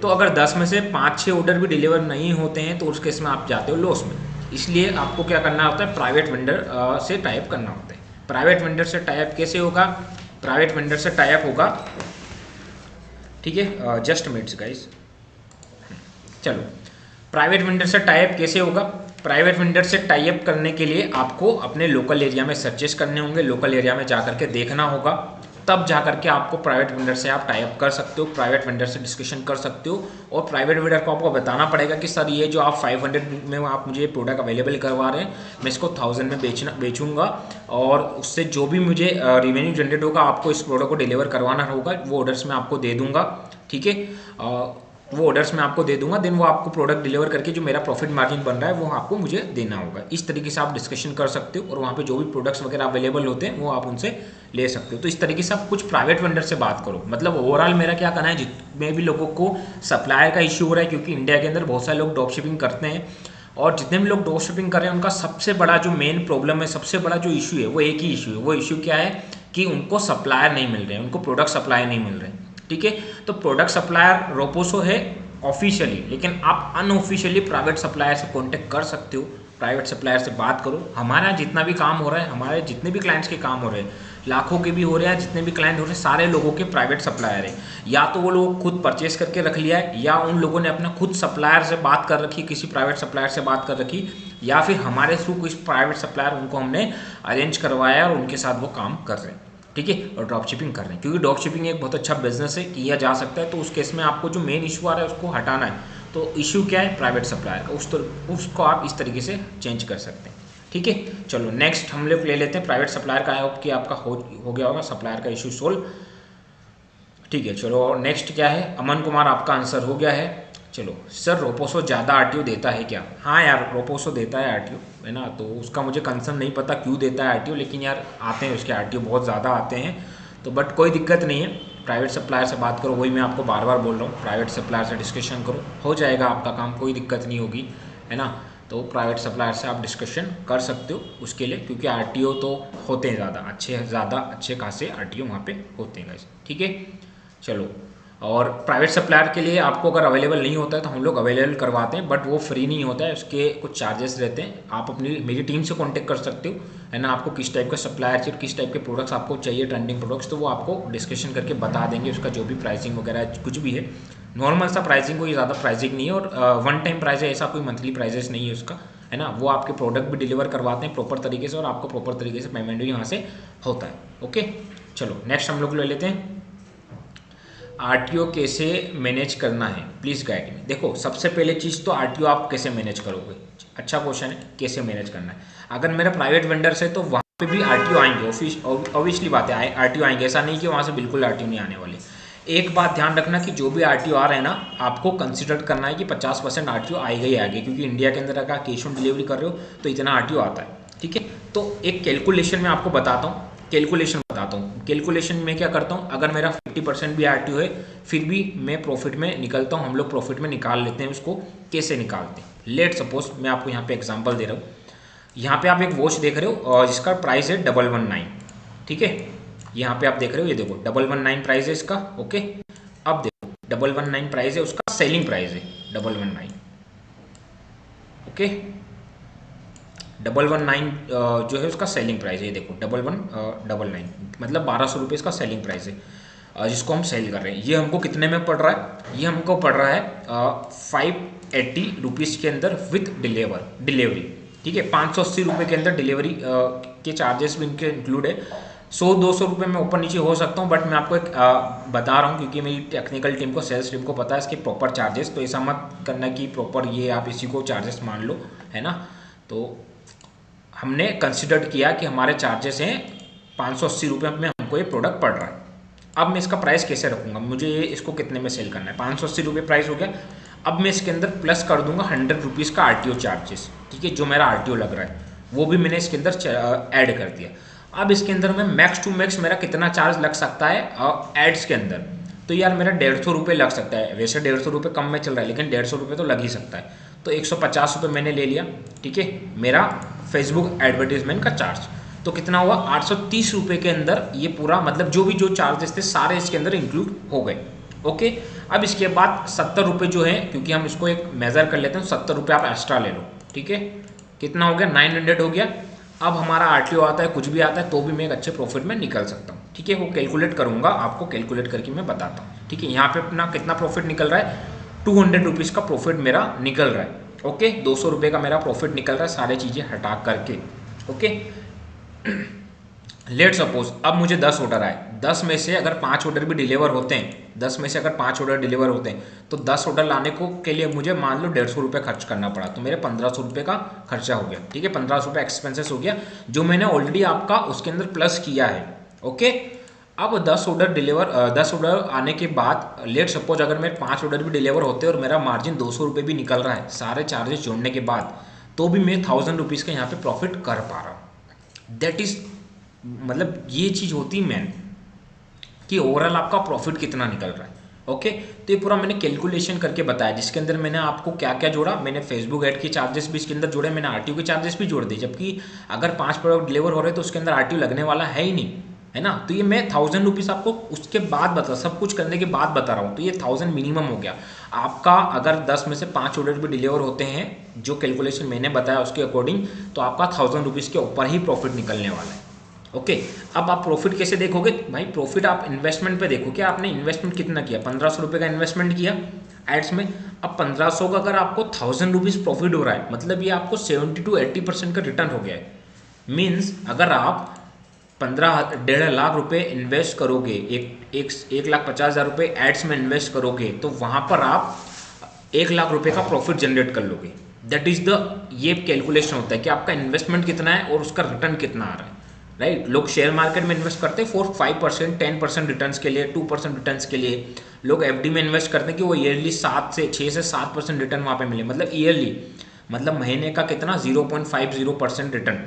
तो अगर 10 में से 5-6 ऑर्डर भी डिलीवर नहीं होते हैं तो उस केस में आप जाते हो लॉस में। इसलिए आपको क्या करना होता है, प्राइवेट वेंडर से टाइप करना होता है। प्राइवेट वेंडर से टाइप कैसे होगा, प्राइवेट वेंडर से टाइप होगा, ठीक है। जस्ट मिनट्स गाइस, चलो प्राइवेट वेंडर से टाइप कैसे होगा। प्राइवेट वेंडर से टाइप करने के लिए आपको अपने लोकल एरिया में सर्चेस करने होंगे, लोकल एरिया में जाकर के देखना होगा, तब जाकर के आपको प्राइवेट वेंडर से आप टाइप कर सकते हो, प्राइवेट वेंडर से डिस्कशन कर सकते हो। और प्राइवेट वेंडर को आपको बताना पड़ेगा कि सर ये जो आप 500 में आप मुझे प्रोडक्ट अवेलेबल करवा रहे हैं, मैं इसको 1000 में बेचूंगा, और उससे जो भी मुझे रेवेन्यू जनरेट होगा आपको इस प्रोडक्ट को डिलीवर करवाना होगा, वो ऑर्डर्स मैं आपको दे दूंगा, ठीक है। वो ऑर्डर्स मैं आपको दे दूंगा, देन वो आपको प्रोडक्ट डिलीवर करके जो मेरा प्रॉफिट मार्जिन बन रहा है वो आपको मुझे देना होगा। इस तरीके से आप डिस्कशन कर सकते हो, और वहाँ पे जो भी प्रोडक्ट्स वगैरह अवेलेबल होते हैं वो आप उनसे ले सकते हो। तो इस तरीके से आप कुछ प्राइवेट वेंडर से बात करो। मतलब ओवरऑल मेरा क्या कहना है, जितने भी लोगों को सप्लायर का इश्यू हो रहा है, क्योंकि इंडिया के अंदर बहुत सारे लोग ड्रॉप शिपिंग करते हैं, और जितने भी लोग ड्रॉप शिपिंग कर रहे हैं उनका सबसे बड़ा जो मेन प्रॉब्लम है, सबसे बड़ा जो इशू है वो एक ही इशू है। वो इशू क्या है कि उनको सप्लायर नहीं मिल रहे हैं, उनको प्रोडक्ट सप्लाई नहीं मिल रहे हैं, ठीक है। तो प्रोडक्ट सप्लायर रोपोसो है, ऑफिशियली, लेकिन आप अनऑफिशियली प्राइवेट सप्लायर से कांटेक्ट कर सकते हो। प्राइवेट सप्लायर से बात करो। हमारा जितना भी काम हो रहा है, हमारे जितने भी क्लाइंट्स के काम हो रहे हैं, लाखों के भी हो रहे हैं, जितने भी क्लाइंट हो रहे हैं, सारे लोगों के प्राइवेट सप्लायर है। या तो वो लोग खुद परचेस करके रख लिया है, या उन लोगों ने अपना खुद सप्लायर से बात कर रखी, किसी प्राइवेट सप्लायर से बात कर रखी, या फिर हमारे थ्रू कुछ प्राइवेट सप्लायर उनको हमने अरेंज करवाया और उनके साथ वो काम कर रहे हैं, ठीक है, और ड्रॉप शिपिंग कर रहे हैं। क्योंकि ड्रॉप शिपिंग एक बहुत अच्छा बिजनेस है, किया जा सकता है। तो उस केस में आपको जो मेन इशू आ रहा है उसको हटाना है। तो इशू क्या है? प्राइवेट सप्लायर का। उसको आप इस तरीके से चेंज कर सकते हैं, ठीक है। चलो नेक्स्ट हम लोग ले लेते हैं प्राइवेट सप्लायर का। आई होप कि आपका हो गया होगा सप्लायर का इशू सोल्व, ठीक है। चलो नेक्स्ट क्या है? अमन कुमार, आपका आंसर हो गया है। चलो सर, रोपोसो ज़्यादा आरटीओ देता है क्या? हाँ यार, रोपोसो देता है आरटीओ, है ना। तो उसका मुझे कंसर्न नहीं पता क्यों देता है आरटीओ, लेकिन यार आते हैं उसके आरटीओ बहुत ज़्यादा आते हैं। तो बट कोई दिक्कत नहीं है, प्राइवेट सप्लायर से बात करो। वही मैं आपको बार बार बोल रहा हूँ, प्राइवेट सप्लायर से डिस्कशन करो, हो जाएगा आपका काम, कोई दिक्कत नहीं होगी, है ना। तो प्राइवेट सप्लायर से आप डिस्कशन कर सकते हो उसके लिए, क्योंकि आरटीओ तो होते हैं ज़्यादा अच्छे खासे आरटीओ वहाँ पे होते हैं गाइस, ठीक है। चलो, और प्राइवेट सप्लायर के लिए आपको अगर अवेलेबल नहीं होता है तो हम लोग अवेलेबल करवाते हैं, बट वो फ्री नहीं होता है, उसके कुछ चार्जेस रहते हैं। आप अपनी मेरी टीम से कांटेक्ट कर सकते हो, है ना। आपको किस टाइप का सप्लायर चाहिए, किस टाइप के प्रोडक्ट्स आपको चाहिए, ट्रेंडिंग प्रोडक्ट्स, तो वो आपको डिस्कशन करके बता देंगे। उसका जो भी प्राइसिंग वगैरह कुछ भी है, नॉर्मल सा प्राइसिंग, कोई ज़्यादा प्राइसिंग नहीं है, और वन टाइम प्राइस है, ऐसा कोई मंथली प्राइजेस नहीं है उसका, है ना। वो आपके प्रोडक्ट भी डिलीवर करवाते हैं प्रॉपर तरीके से, और आपको प्रॉपर तरीके से पेमेंट भी यहाँ से होता है, ओके। चलो नेक्स्ट हम लोग ले लेते हैं, आरटीओ कैसे मैनेज करना है, प्लीज़ गाइड मी। देखो, सबसे पहले चीज़ तो आरटीओ आप कैसे मैनेज करोगे, अच्छा क्वेश्चन है, कैसे मैनेज करना है। अगर मेरा प्राइवेट वेंडर्स है तो वहाँ पे भी आरटीओ आएंगे, ऑब्वियसली बात है, आरटीओ आएंगे, ऐसा नहीं कि वहाँ से बिल्कुल आरटीओ नहीं आने वाले। एक बात ध्यान रखना कि जो भी आरटीओ आ रहे हैं ना, आपको कंसिडर करना है कि 50% आरटीओ आएगा ही आगे, क्योंकि इंडिया के अंदर अगर कैश ऑन डिलीवरी कर रहे हो तो इतना आरटीओ आता है, ठीक है। तो एक कैलकुलेशन में आपको बताता हूँ, कैलकुलेशन में क्या करता हूँ, अगर मेरा 50% भी आरटीओ है, फिर भी मैं प्रॉफिट में निकलता हूँ, हम लोग प्रॉफिट में निकाल लेते हैं। उसको कैसे निकालते हैं, लेट सपोज मैं आपको यहाँ पे एग्जांपल दे रहा हूँ। यहाँ पे आप एक वॉच देख रहे हो और जिसका प्राइस है 119, ठीक है। यहाँ पे आप देख रहे हो, ये देखो 119 प्राइस है इसका, ओके। अब देखो 119 प्राइस है, उसका सेलिंग प्राइस है 119, ओके। 119 जो है उसका सेलिंग प्राइस है, ये देखो 1199, मतलब 1200 रुपये इसका सेलिंग प्राइस है, जिसको हम सेल कर रहे हैं। ये हमको कितने में पड़ रहा है? ये हमको पड़ रहा है 580 रुपीज़ के अंदर विथ डिलीवरी, ठीक है। 580 रुपये के अंदर डिलीवरी के चार्जेस भी इनके इंक्लूड है। 100-200 रुपये में ऊपर नीचे हो सकता हूँ, बट मैं आपको एक बता रहा हूँ, क्योंकि मेरी टेक्निकल टीम को, सेल्स टीम को पता है इसके प्रॉपर चार्जेस। तो ऐसा मत करना कि प्रॉपर ये आप इसी को चार्जेस मान लो, है ना। तो हमने कंसिडर किया कि हमारे चार्जेस हैं 580 रुपये में हमको ये प्रोडक्ट पड़ रहा है। अब मैं इसका प्राइस कैसे रखूँगा, मुझे इसको कितने में सेल करना है। 580 रुपये प्राइस हो गया। अब मैं इसके अंदर प्लस कर दूंगा 100 रुपीज़ का आरटीओ चार्जेस, ठीक है, जो मेरा आरटीओ लग रहा है वो भी मैंने इसके अंदर ऐड कर दिया। अब इसके अंदर मैं मैक्स टू मैक्स मेरा कितना चार्ज लग सकता है एड्स के अंदर, तो यार मेरा 150 रुपये लग सकता है। वैसे 150 रुपये कम में चल रहा है, लेकिन 150 रुपये तो लग ही सकता है। तो 150 रुपये मैंने ले लिया, ठीक है, मेरा फेसबुक एडवर्टीजमेंट का चार्ज। तो कितना हुआ? 830 रुपये के अंदर ये पूरा, मतलब जो भी जो चार्जेस थे सारे इसके अंदर इंक्लूड हो गए, ओके। अब इसके बाद 70 रुपये जो है, क्योंकि हम इसको एक मेज़र कर लेते हैं, 70 रुपये आप एक्स्ट्रा ले लो, ठीक है। कितना हो गया? 900 हो गया। अब हमारा आरटीओ आता है, कुछ भी आता है, तो भी मैं एक अच्छे प्रॉफिट में निकल सकता हूँ, ठीक है। वो कैलकुलेट करूँगा, आपको कैलकुलेट करके मैं बताता हूँ, ठीक है। यहाँ पे अपना कितना प्रॉफिट निकल रहा है? 200 रुपीज़ का प्रॉफिट मेरा निकल रहा है, ओके। 200 रुपये का मेरा प्रॉफिट निकल रहा है सारी चीज़ें हटा करके, ओके। लेट सपोज अब मुझे 10 ऑर्डर आए, 10 में से अगर 5 ऑर्डर भी डिलीवर होते हैं, 10 में से अगर 5 ऑर्डर डिलीवर होते हैं, तो 10 ऑर्डर लाने को के लिए मुझे मान लो 150 रुपये खर्च करना पड़ा, तो मेरे 1500 रुपये का खर्चा हो गया, ठीक है। 1500 रुपये एक्सपेंसेस हो गया, जो मैंने ऑलरेडी आपका उसके अंदर प्लस किया है, ओके। अब 10 ऑर्डर आने के बाद लेट सपोज अगर मेरे 5 ऑर्डर भी डिलीवर होते हैं और मेरा मार्जिन 200 रुपये भी निकल रहा है सारे चार्जेस जोड़ने के बाद, तो भी मैं 1000 रुपीज़ का यहाँ पे प्रॉफिट कर पा रहा हूँ। दैट इज़, मतलब ये चीज़ होती है मेन, कि ओवरऑल आपका प्रॉफिट कितना निकल रहा है, ओके। तो ये पूरा मैंने कैलकुलेशन करके बताया, जिसके अंदर मैंने आपको क्या क्या जोड़ा। मैंने फेसबुक ऐड के चार्जेस भी इसके अंदर जोड़े, मैंने आरटीओ के चार्जेस भी जोड़ दिए, जबकि अगर 5 प्रोडक्ट डिलीवर हो रहे हैं तो उसके अंदर आरटीओ लगने वाला है ही नहीं, है ना। तो ये मैं 1000 रुपीज़ आपको उसके बाद बता, सब कुछ करने के बाद बता रहा हूँ। तो ये 1000 मिनिमम हो गया आपका। अगर 10 में से 5 ऑर्डर भी डिलीवर होते हैं जो कैलकुलेशन मैंने बताया उसके अकॉर्डिंग, तो आपका 1000 रुपीज़ के ऊपर ही प्रॉफिट निकलने वाला है। ओके, अब आप प्रॉफिट कैसे देखोगे भाई? प्रॉफिट आप इन्वेस्टमेंट पे देखो कि आपने इन्वेस्टमेंट कितना किया। 1500 रुपये का इन्वेस्टमेंट किया एड्स में। अब 1500 का अगर आपको 1000 रुपीज़ प्रॉफिट हो रहा है, मतलब ये आपको 70 to 80% का रिटर्न हो गया है। मीन्स अगर आप 15-1.5 लाख रुपए इन्वेस्ट करोगे, एक लाख 50,000 रुपये एड्स में इन्वेस्ट करोगे, तो वहाँ पर आप 1 लाख रुपए का प्रॉफिट जनरेट कर लोगे। दैट इज द, ये कैलकुलेशन होता है कि आपका इन्वेस्टमेंट कितना है और उसका रिटर्न कितना आ रहा है। राइट, लोग शेयर मार्केट में इन्वेस्ट करते हैं 4-5%, 10% रिटर्न्स के लिए, 2% रिटर्न्स के लिए। लोग एफडी में इन्वेस्ट करते हैं कि वो ईयरली 6 से 7% रिटर्न वहाँ पे मिले, मतलब ईयरली, मतलब महीने का कितना 0.50% रिटर्न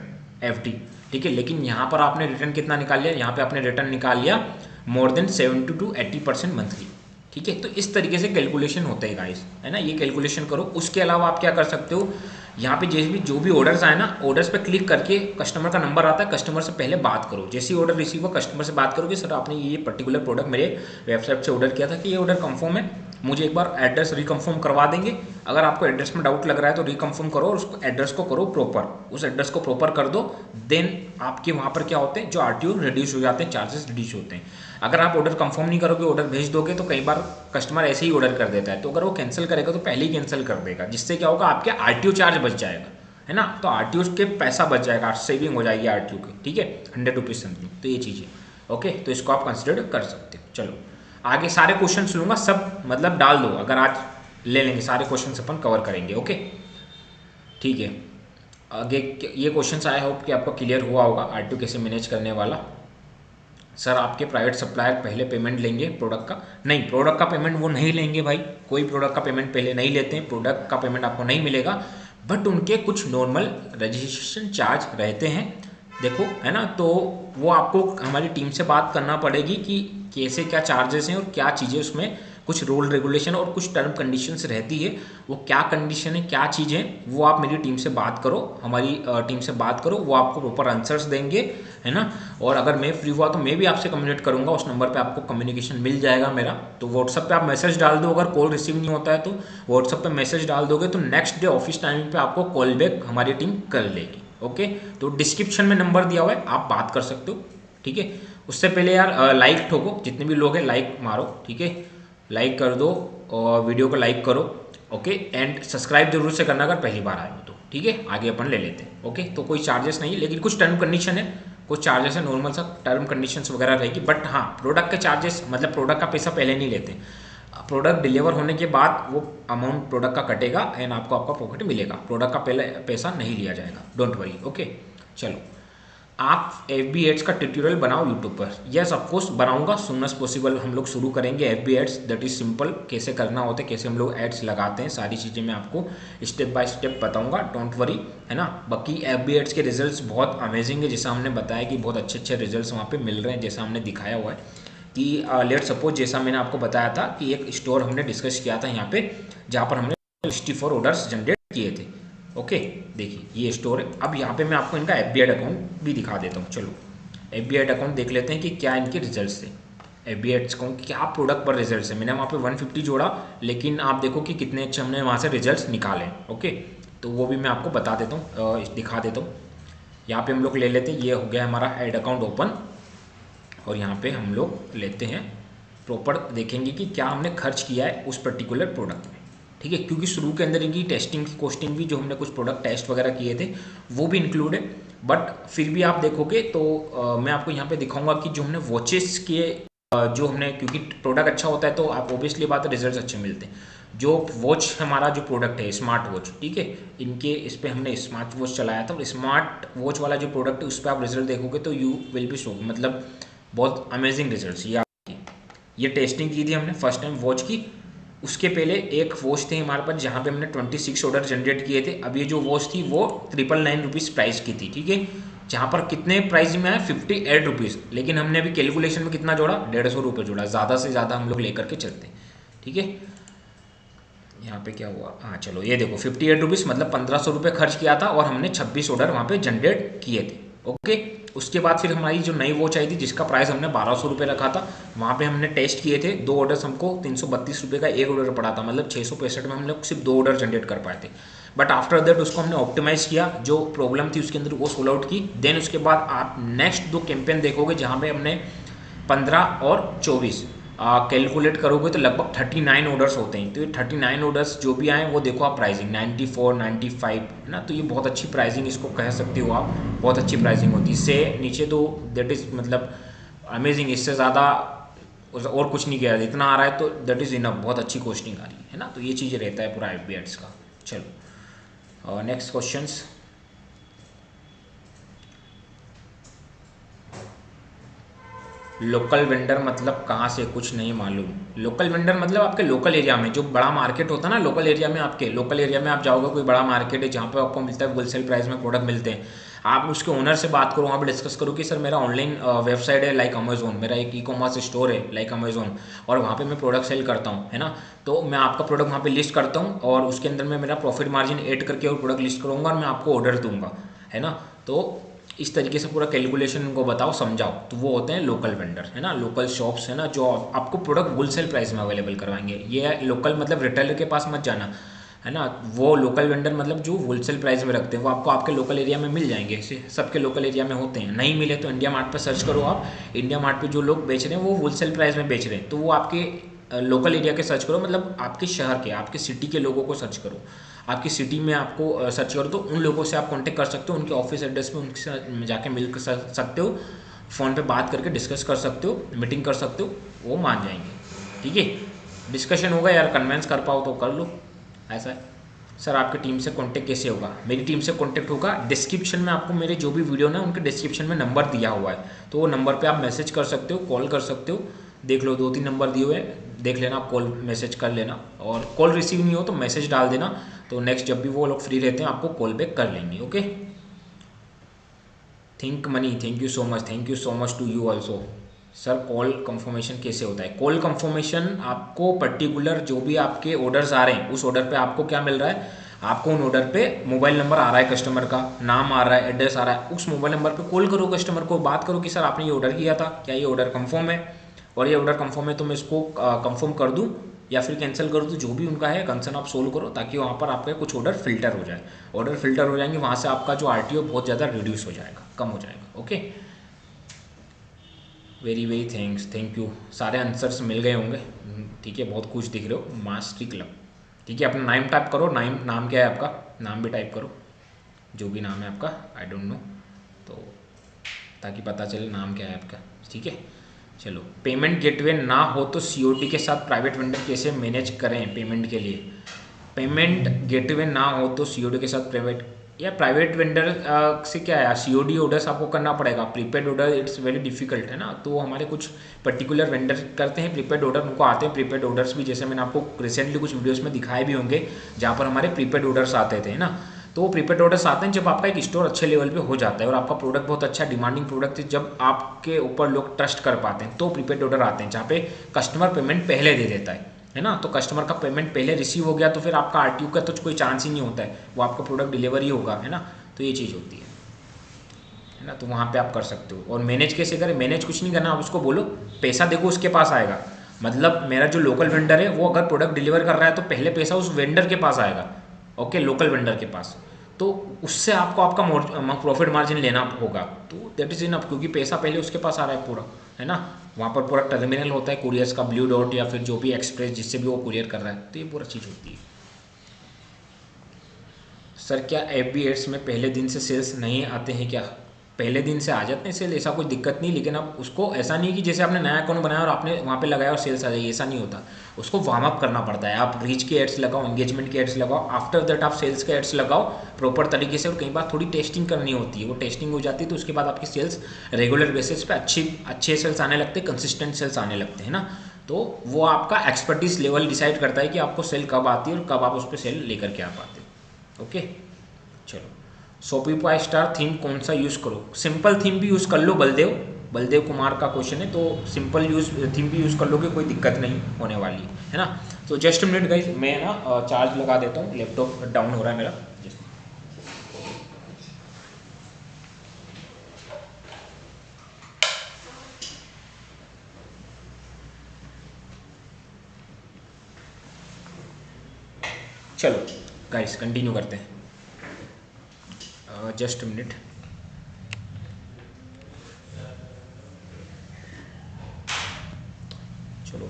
एफडी। ठीक है, लेकिन यहाँ पर आपने रिटर्न कितना निकाल लिया? यहाँ पे आपने रिटर्न निकाल लिया मोर देन 70 to 80% मंथली। ठीक है, तो इस तरीके से कैलकुलेशन होता है गाइस, है ना। ये कैलकुलेशन करो। उसके अलावा आप क्या कर सकते हो, यहाँ पे जो भी ऑर्डर्स आए ना, ऑर्डर्स पे क्लिक करके कस्टमर का नंबर आता है, कस्टमर से पहले बात करो। जैसे ही ऑर्डर रिसीव हो, कस्टमर से बात करो कि सर आपने ये पर्टिकुलर प्रोडक्ट मेरे वेबसाइट से ऑर्डर किया था कि ये ऑर्डर कंफर्म है, मुझे एक बार एड्रेस रिकन्फर्म करवा देंगे। अगर आपको एड्रेस में डाउट लग रहा है तो रिकन्फर्म करो और उसको एड्रेस को करो प्रॉपर, उस एड्रेस को प्रॉपर कर दो। देन आपके वहाँ पर क्या होते हैं, जो आरटीओ रिड्यूस हो जाते हैं, चार्जेस रिड्यूस होते हैं। अगर आप ऑर्डर कंफर्म नहीं करोगे, ऑर्डर भेज दोगे, तो कई बार कस्टमर ऐसे ही ऑर्डर कर देता है। तो अगर वो कैंसिल करेगा तो पहले ही कैंसिल कर देगा, जिससे क्या होगा, आपके आरटीओ चार्ज बच जाएगा, है ना। तो आरटीओ के पैसा बच जाएगा, सेविंग हो जाएगी आरटीओ की। ठीक है, 100 रुपीज़ समथिंग। तो ये चीज़ है। ओके, तो इसको आप कंसिडर कर सकते हो। चलो आगे सारे क्वेश्चन लूँगा, सब मतलब डाल दो, अगर आज ले लेंगे सारे क्वेश्चन अपन कवर करेंगे। ओके ठीक है, आगे ये क्वेश्चन आई होप कि आपको क्लियर हुआ होगा आरटीओ कैसे मैनेज करने वाला। सर आपके प्राइवेट सप्लायर पहले पेमेंट लेंगे प्रोडक्ट का? नहीं, प्रोडक्ट का पेमेंट वो नहीं लेंगे भाई, कोई प्रोडक्ट का पेमेंट पहले नहीं लेते हैं। प्रोडक्ट का पेमेंट आपको नहीं मिलेगा, बट उनके कुछ नॉर्मल रजिस्ट्रेशन चार्ज रहते हैं, देखो, है ना। तो वो आपको हमारी टीम से बात करना पड़ेगी कि कैसे क्या चार्जेस हैं और क्या चीज़ें, उसमें कुछ रूल रेगुलेशन और कुछ टर्म कंडीशंस रहती है। वो क्या कंडीशन है, क्या चीज़ें, वो आप मेरी टीम से बात करो, हमारी टीम से बात करो, वो आपको प्रॉपर आंसर्स देंगे, है ना। और अगर मैं फ्री हुआ तो मैं भी आपसे कम्युनिकेट करूंगा, उस नंबर पे आपको कम्युनिकेशन मिल जाएगा मेरा। तो व्हाट्सअप पे आप मैसेज डाल दो, अगर कॉल रिसीव नहीं होता है तो व्हाट्सअप पे मैसेज डाल दोगे, तो नेक्स्ट डे ऑफिस टाइमिंग पे आपको कॉल बैक हमारी टीम कर लेगी। ओके, तो डिस्क्रिप्शन में नंबर दिया हुआ है, आप बात कर सकते हो। ठीक है, उससे पहले यार लाइक ठोको, जितने भी लोग हैं लाइक मारो। ठीक है, लाइक कर दो और वीडियो को लाइक करो। ओके, एंड सब्सक्राइब जरूर से करना अगर पहली बार आए हो तो। ठीक है, आगे अपन ले लेते हैं। ओके, तो कोई चार्जेस नहीं है, लेकिन कुछ टर्म कंडीशन है, कुछ चार्जेस है, नॉर्मल सा टर्म कंडीशंस वगैरह रहेगी। बट हाँ, प्रोडक्ट के चार्जेस, मतलब प्रोडक्ट का पैसा पहले नहीं लेते, प्रोडक्ट डिलीवर होने के बाद वो अमाउंट प्रोडक्ट का कटेगा एंड आपको आपका प्रॉफिट मिलेगा। प्रोडक्ट का पहले पैसा नहीं लिया जाएगा, डोंट वरी। ओके, चलो आप FB एड्स का ट्यूटोरियल बनाओ यूट्यूब पर। यस ऑफकोर्स बनाऊंगा, सून एज पॉसिबल हम लोग शुरू करेंगे FB ads. That is simple, कैसे करना होता है, कैसे हम लोग एड्स लगाते हैं, सारी चीज़ें मैं आपको स्टेप बाय स्टेप बताऊंगा, डोंट वरी, है ना। बाकी FB एड्स के रिजल्ट्स बहुत अमेजिंग है, जैसा हमने बताया कि बहुत अच्छे अच्छे रिजल्ट्स वहाँ पे मिल रहे हैं, जैसा हमने दिखाया हुआ है कि लेट सपोज, जैसा मैंने आपको बताया था कि एक स्टोर हमने डिस्कस किया था यहाँ पे, जहाँ पर हमने 64 ऑर्डर्स जनरेट किए थे। ओके, देखिए ये स्टोर है। अब यहाँ पे मैं आपको इनका FB एड अकाउंट भी दिखा देता हूँ। चलो FB एड अकाउंट देख लेते हैं कि क्या इनके रिजल्ट्स थे। FB एड्स अकाउंट क्या प्रोडक्ट पर रिजल्ट्स है। मैंने वहाँ पे 150 जोड़ा, लेकिन आप देखो कि कितने अच्छे हमने वहाँ से रिजल्ट्स निकाले। ओके, तो वो भी मैं आपको बता देता हूँ, दिखा देता हूँ। यहाँ पे हम लोग ले लेते हैं, ये हो गया हमारा एड अकाउंट ओपन, और यहाँ पे हम लोग लेते हैं प्रॉपर, देखेंगे कि क्या हमने खर्च किया है उस पर्टिकुलर प्रोडक्ट में। ठीक है, क्योंकि शुरू के अंदर इनकी टेस्टिंग की कॉस्टिंग भी, जो हमने कुछ प्रोडक्ट टेस्ट वगैरह किए थे वो भी इंक्लूड है। बट फिर भी आप देखोगे तो मैं आपको यहाँ पे दिखाऊंगा कि जो हमने वॉचेस किए, जो हमने, क्योंकि प्रोडक्ट अच्छा होता है तो आप ऑब्वियसली बात है रिजल्ट अच्छे मिलते हैं। जो वॉच हमारा जो प्रोडक्ट है स्मार्ट वॉच, ठीक है, इनके इस पर हमने स्मार्ट वॉच चलाया था, और स्मार्ट वॉच वाला जो प्रोडक्ट है उस पर आप रिजल्ट देखोगे तो यू विल बी शॉक, मतलब बहुत अमेजिंग रिजल्ट्स। ये टेस्टिंग की थी हमने फर्स्ट टाइम वॉच की। उसके पहले एक वॉच थी हमारे पास जहाँ पे हमने 26 ऑर्डर जनरेट किए थे। अब ये जो वॉच थी वो 999 रुपीज़ प्राइस की थी। ठीक है, जहाँ पर कितने प्राइस में आया 58 रुपीज़, लेकिन हमने अभी कैलकुलेशन में कितना जोड़ा, 150 रुपये जोड़ा। ज़्यादा से ज़्यादा हम लोग लेकर के चलते हैं। ठीक है, यहाँ पे क्या हुआ, हाँ चलो ये देखो 58 रुपीज़, मतलब 1500 रुपये खर्च किया था और हमने 26 ऑर्डर वहाँ पे जनरेट किए थे। ओके। उसके बाद फिर हमारी जो नई वॉच आई थी जिसका प्राइस हमने 1200 रुपये रखा था, वहाँ पे हमने टेस्ट किए थे, 2 ऑर्डर्स हमको 332 रुपये का एक ऑर्डर पड़ा था, मतलब 665 में हम लोग सिर्फ 2 ऑर्डर जनरेट कर पाए थे। बट आफ्टर दैट उसको हमने ऑप्टिमाइज किया, जो प्रॉब्लम थी उसके अंदर वो सोल्व आउट की। देन उसके बाद आप नेक्स्ट 2 कैंपेन देखोगे जहाँ पे हमने 15 और 24 कैलकुलेट करोगे तो लगभग 39 ऑर्डर्स होते हैं। तो ये 39 ऑर्डर्स जो भी आए वो देखो आप, प्राइसिंग 94, 95 है ना, तो ये बहुत अच्छी प्राइसिंग इसको कह सकते हो आप, बहुत अच्छी प्राइसिंग होती है। इससे नीचे तो दैट इज़ मतलब अमेजिंग, इससे ज़्यादा और कुछ नहीं किया, इतना आ रहा है तो दैट इज़ इनफ, बहुत अच्छी कॉस्टिंग आ रही है ना। तो ये चीज़ रहता है पूरा FB एड्स का। चलो नेक्स्ट क्वेश्चंस। लोकल वेंडर मतलब कहाँ से, कुछ नहीं मालूम। लोकल वेंडर मतलब आपके लोकल एरिया में जो बड़ा मार्केट होता है ना, लोकल एरिया में, आपके लोकल एरिया में आप जाओगे, कोई बड़ा मार्केट है जहाँ पे आपको मिलता है होलसेल प्राइस में प्रोडक्ट मिलते हैं, आप उसके ओनर से बात करो, वहाँ पे डिस्कस करो कि सर मेरा ऑनलाइन वेबसाइट है लाइक अमेजोन, मेरा एक ई-कॉमर्स स्टोर है लाइक अमेजोन, और वहाँ पे मैं प्रोडक्ट सेल करता हूँ, है ना। तो मैं आपका प्रोडक्ट वहाँ पे लिस्ट करता हूँ और उसके अंदर मैं मेरा प्रॉफिट मार्जिन ऐड करके और प्रोडक्ट लिस्ट करूँगा और मैं आपको ऑर्डर दूंगा, है ना। तो इस तरीके से पूरा कैलकुलेशन उनको बताओ, समझाओ, तो वो होते हैं लोकल वेंडर, है ना। लोकल शॉप्स है ना जो आपको प्रोडक्ट होलसेल प्राइस में अवेलेबल करवाएंगे। ये लोकल मतलब रिटेलर के पास मत जाना, है ना। वो लोकल वेंडर मतलब जो होलसेल प्राइस में रखते हैं, वो आपको आपके लोकल एरिया में मिल जाएंगे, सबके लोकल एरिया में होते हैं। नहीं मिले तो इंडिया मार्ट पर सर्च करो आप, इंडिया मार्ट पर जो लोग बेच रहे हैं वो होलसेल प्राइस में बेच रहे हैं, तो वो आपके लोकल एरिया के सर्च करो, मतलब आपके शहर के, आपके सिटी के लोगों को सर्च करो, आपकी सिटी में आपको सर्च करो, तो उन लोगों से आप कांटेक्ट कर सकते हो, उनके ऑफिस एड्रेस पे उनके जाके मिल सकते हो, फ़ोन पे बात करके डिस्कस कर सकते हो, मीटिंग कर सकते हो, वो मान जाएंगे, ठीक है। डिस्कशन होगा यार, कन्वेंस कर पाओ तो कर लो, ऐसा है। सर आपकी टीम से कांटेक्ट कैसे होगा, मेरी टीम से कांटेक्ट होगा, डिस्क्रिप्शन में आपको मेरे जो भी वीडियो ना उनके डिस्क्रिप्शन में नंबर दिया हुआ है, तो वो नंबर पे आप मैसेज कर सकते हो, कॉल कर सकते हो, देख लो 2-3 नंबर दिए हुए हैं, देख लेना, कॉल मैसेज कर लेना, और कॉल रिसीव नहीं हो तो मैसेज डाल देना, तो नेक्स्ट जब भी वो लोग फ्री रहते हैं आपको कॉल बैक कर लेंगे, okay. Think money, thank you so much, thank you so much to you also. Sir call confirmation कैसे होता है? कॉल कंफर्मेशन आपको पर्टिकुलर जो भी आपके ऑर्डर्स आ रहे हैं उस ऑर्डर पे आपको क्या मिल रहा है, आपको उन ऑर्डर पे मोबाइल नंबर आ रहा है, कस्टमर का नाम आ रहा है, एड्रेस आ रहा है, उस मोबाइल नंबर पे कॉल करो, कस्टमर को बात करो कि सर आपने ये ऑर्डर किया था, क्या ये ऑर्डर कंफर्म है, और ये ऑर्डर कंफर्म है तो मैं इसको कंफर्म कर दूँ या फिर कैंसिल कर दूँ, जो भी उनका है कंसर्न आप सोल्व करो, ताकि वहाँ पर आपके कुछ ऑर्डर फिल्टर हो जाए। ऑर्डर फिल्टर हो जाएंगे, वहाँ से आपका जो RTO बहुत ज़्यादा रिड्यूस हो जाएगा, कम हो जाएगा, okay. Very thanks, thank you, सारे आंसर्स मिल गए होंगे, ठीक है, बहुत कुछ दिख रहे हो, मास्टरी क्लब, ठीक है। अपना नाम टाइप करो, नाम क्या है आपका, नाम भी टाइप करो, जो भी नाम है आपका, आई डोंट नो, तो ताकि पता चले नाम क्या है आपका, ठीक है। चलो, पेमेंट गेटवे ना हो तो COD के साथ प्राइवेट वेंडर कैसे मैनेज करें पेमेंट के लिए? पेमेंट गेटवे ना हो तो COD के साथ प्राइवेट वेंडर से क्या है, COD ऑर्डर्स आपको करना पड़ेगा, prepaid order it's very difficult, है ना। तो हमारे कुछ पर्टिकुलर वेंडर करते हैं प्रीपेड ऑर्डर, उनको आते हैं प्रीपेड ऑर्डर्स भी, जैसे मैंने आपको रिसेंटली कुछ वीडियोस में दिखाए भी होंगे जहाँ पर हमारे प्रीपेड ऑर्डर्स आते थे, है ना। तो वो प्रीपेड ऑर्डर्स आते हैं जब आपका एक स्टोर अच्छे लेवल पे हो जाता है और आपका प्रोडक्ट बहुत अच्छा डिमांडिंग प्रोडक्ट है, जब आपके ऊपर लोग ट्रस्ट कर पाते हैं, तो प्रीपेड ऑर्डर आते हैं जहाँ पे कस्टमर पेमेंट पहले दे देता है ना। तो कस्टमर का पेमेंट पहले रिसीव हो गया तो फिर आपका RTO का तो कोई चांस ही नहीं होता है, वो आपका प्रोडक्ट डिलीवरी होगा, है ना। तो ये चीज़ होती है ना। तो वहाँ पे आप कर सकते हो। और मैनेज कैसे करें? मैनेज कुछ नहीं करना, आप उसको बोलो पैसा देखो उसके पास आएगा, मतलब मेरा जो लोकल वेंडर है वो अगर प्रोडक्ट डिलीवर कर रहा है तो पहले पैसा उस वेंडर के पास आएगा, ओके, लोकल वेंडर के पास, तो उससे आपको आपका प्रॉफिट मार्जिन लेना होगा, तो दैट इज इनफ, क्योंकि पैसा पहले उसके पास आ रहा है पूरा, है ना। वहाँ पर पूरा टर्मिनल होता है कुरियर्स का, ब्लू डॉट या फिर जो भी एक्सप्रेस, जिससे भी वो कुरियर कर रहा है, तो ये पूरा चीज़ होती है। सर क्या FB एड्स में पहले दिन से सेल्स नहीं आते हैं क्या? पहले दिन से आ जाते हैं सेल, ऐसा कोई दिक्कत नहीं, लेकिन अब उसको ऐसा नहीं कि जैसे आपने नया अकाउंट बनाया और आपने वहाँ पे लगाया और सेल्स आ जाएगी, ऐसा नहीं होता। उसको वार्म अप करना पड़ता है, आप रीच के एड्स लगाओ, एंगेजमेंट के एड्स लगाओ, आफ्टर दैट आप सेल्स के एड्स लगाओ प्रॉपर तरीके से, और कई बार थोड़ी टेस्टिंग करनी होती है, वो टेस्टिंग हो जाती है तो उसके बाद आपकी सेल्स रेगुलर बेसिस पे अच्छे सेल्स आने लगते हैं, कंसिस्टेंट सेल्स आने लगते हैं ना। तो वो आपका एक्सपर्टीज लेवल डिसाइड करता है कि आपको सेल कब आती है और कब आप उस पर सेल लेकर के आ पाते हो, ओके। चलो, शॉपिफाई स्टार थीम कौन सा यूज़ करो? सिंपल थीम भी यूज़ कर लो, बलदेव कुमार का क्वेश्चन है, तो सिंपल थीम भी यूज़ कर लोगे, कोई दिक्कत नहीं होने वाली है ना। तो जस्ट मिनट गाइस, मैं ना चार्ज लगा देता हूँ, लैपटॉप डाउन हो रहा है मेरा। चलो गाइस कंटिन्यू करते हैं, जस्ट मिनट। चलो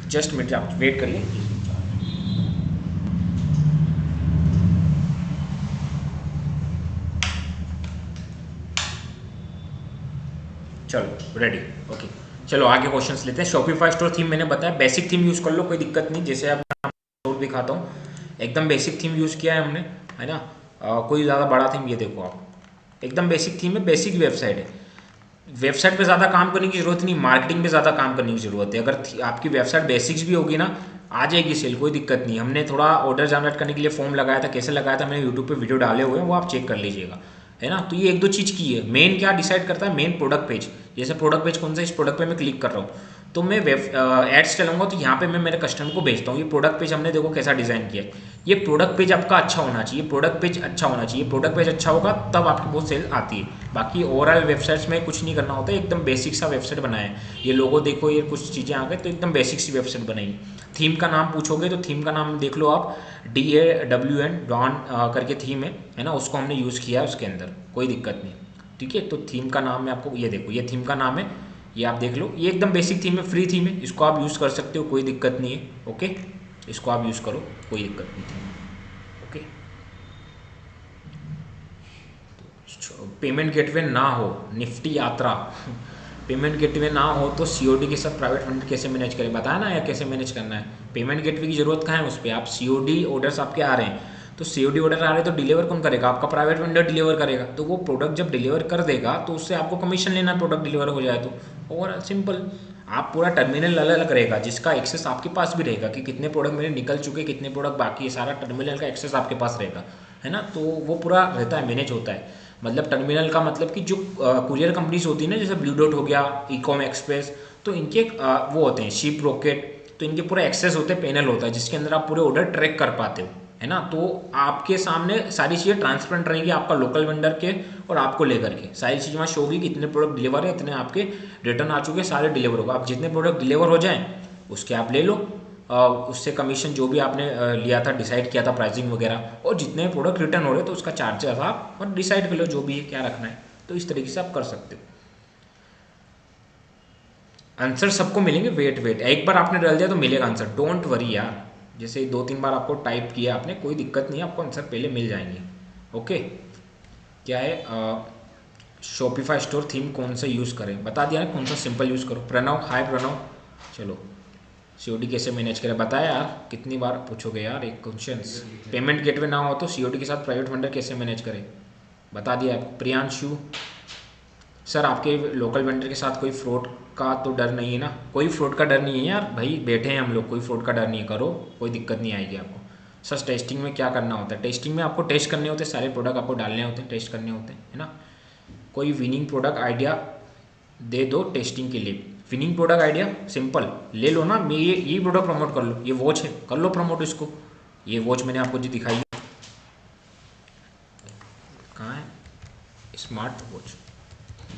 जस्ट मिनट, आप वेट करिए। चलो रेडी, ओके। चलो आगे क्वेश्चंस लेते हैं। शॉपिफाई स्टोर थीम मैंने बताया, बेसिक थीम यूज़ कर लो, कोई दिक्कत नहीं। जैसे आप स्टोर दिखाता हूँ, एकदम बेसिक थीम यूज़ किया है हमने, है ना। कोई ज़्यादा बड़ा थीम, ये देखो आप, एकदम बेसिक थीम है, बेसिक वेबसाइट है। वेबसाइट पे ज़्यादा काम करने की ज़रूरत नहीं, मार्केटिंग पे ज़्यादा काम करने की ज़रूरत है। अगर आपकी वेबसाइट बेसिक्स भी होगी ना, आ जाएगी सेल, कोई दिक्कत नहीं। हमने थोड़ा ऑर्डर जनरेट करने के लिए फॉर्म लगाया था, कैसे लगाया था मैंने यूट्यूब पे वीडियो डाले हुए हैं, वो आप चेक कर लीजिएगा, है ना। तो ये एक दो चीज़ की है। मेन क्या डिसाइड करता है, मेन प्रोडक्ट पेज। जैसे प्रोडक्ट पेज कौन सा, इस प्रोडक्ट पे मैं क्लिक कर रहा हूँ तो मैं वेब एड्स चलाऊंगा, तो यहाँ पे मैं मेरे कस्टमर को भेजता हूँ। ये प्रोडक्ट पेज हमने देखो कैसा डिज़ाइन किया है। ये प्रोडक्ट पेज आपका अच्छा होना चाहिए, प्रोडक्ट पेज अच्छा होना चाहिए। प्रोडक्ट पेज अच्छा होगा तब आपकी बहुत सेल आती है। बाकी ओवरऑल वेबसाइट्स में कुछ नहीं करना होता है, एकदम बेसिक सा वेबसाइट बनाया है। ये लोगो देखो, ये कुछ चीज़ें आ गई, तो एकदम बेसिक सी वेबसाइट बनाई। थीम का नाम पूछोगे तो थीम का नाम देख लो आप, DAWN डॉन करके थीम है ना, उसको हमने यूज़ किया है उसके अंदर, कोई दिक्कत नहीं। ठीक है, तो थीम का नाम है आपको, ये देखो, ये थीम का नाम है, ये आप देख लो। ये एकदम बेसिक थीम है, फ्री थीम है, इसको आप यूज़ कर सकते हो, कोई दिक्कत नहीं है। ओके, इसको आप यूज़ करो, कोई दिक्कत नहीं। ओके, पेमेंट गेटवे ना हो, निफ्टी यात्रा पेमेंट गेटवे ना हो तो COD के साथ प्राइवेट फंड कैसे मैनेज करें, बताया ना यार कैसे मैनेज करना है। पेमेंट गेटवे की जरूरत कहाँ है उस पर, आप COD ऑर्डर्स आपके आ रहे हैं, तो COD ऑर्डर आ रहे हैं तो डिलीवर कौन करेगा, आपका प्राइवेट वेंडर डिलीवर करेगा। तो वो प्रोडक्ट जब डिलीवर कर देगा तो उससे आपको कमीशन लेना, प्रोडक्ट डिलीवर हो जाए तो। और सिंपल, आप पूरा टर्मिनल अलग अलग रहेगा, जिसका एक्सेस आपके पास भी रहेगा कि कितने प्रोडक्ट मेरे निकल चुके, कितने प्रोडक्ट बाकी है, सारा टर्मिनल का एक्सेस आपके पास रहेगा, है ना। तो वो पूरा रहता है, मैनेज होता है। मतलब टर्मिनल का मतलब कि जो कुरियर कंपनीज होती है ना, जैसे ब्लू डॉट हो गया, इकॉम एक्सप्रेस, तो इनके वो होते हैं शिप रॉकेट, तो इनके पूरे एक्सेस होते हैं, पैनल होता है जिसके अंदर आप पूरे ऑर्डर ट्रैक कर पाते हो, है ना। तो आपके सामने सारी चीज़ें ट्रांसपेरेंट रहेंगी, आपका लोकल वेंडर के और आपको लेकर के सारी चीज़ें वहाँ शो होगी, कितने प्रोडक्ट डिलीवर है, इतने आपके रिटर्न आ चुके, सारे डिलीवर होगा। आप जितने प्रोडक्ट डिलीवर हो जाएं उसके आप ले लो, उससे कमीशन जो भी आपने लिया था, डिसाइड किया था प्राइसिंग वगैरह, और जितने प्रोडक्ट रिटर्न हो रहे तो उसका चार्जेस आप और डिसाइड कर लो जो भी है क्या रखना है। तो इस तरीके से आप कर सकते हो। आंसर सबको मिलेंगे, वेट वेट, एक बार आपने डाल दिया तो मिलेगा आंसर, डोंट वरी यार। जैसे 2-3 बार आपको टाइप किया आपने, कोई दिक्कत नहीं है, आपको आंसर पहले मिल जाएंगे। ओके, क्या है शॉपिफाई स्टोर थीम कौन सा यूज़ करें, बता दिया ना कौन सा सिंपल यूज़ करो। प्रणव, हाय प्रणव। चलो COD कैसे मैनेज करें बताया यार, कितनी बार पूछोगे यार एक क्वेश्चन। पेमेंट गेटवे ना हो तो COD के साथ प्राइवेट वेंडर कैसे मैनेज करें, बता दिया आपको। प्रियांशु, सर आपके लोकल वेंडर के साथ कोई फ्रॉड का तो डर नहीं है ना, कोई फ्रॉड का डर नहीं है यार भाई, बैठे हैं हम लोग, कोई फ्रॉड का डर नहीं है, करो, कोई दिक्कत नहीं आएगी आपको। सर टेस्टिंग में क्या करना होता है, टेस्टिंग में आपको टेस्ट करने होते हैं, सारे प्रोडक्ट आपको डालने होते हैं, टेस्ट करने होते हैं, है ना। कोई विनिंग प्रोडक्ट आइडिया दे दो टेस्टिंग के लिए। विनिंग प्रोडक्ट आइडिया सिंपल ले लो ना, मैं ये प्रोडक्ट प्रमोट कर लो, ये वॉच है, कर लो प्रमोट इसको। ये वॉच मैंने आपको जो दिखाई है, कहाँ है, स्मार्ट वॉच,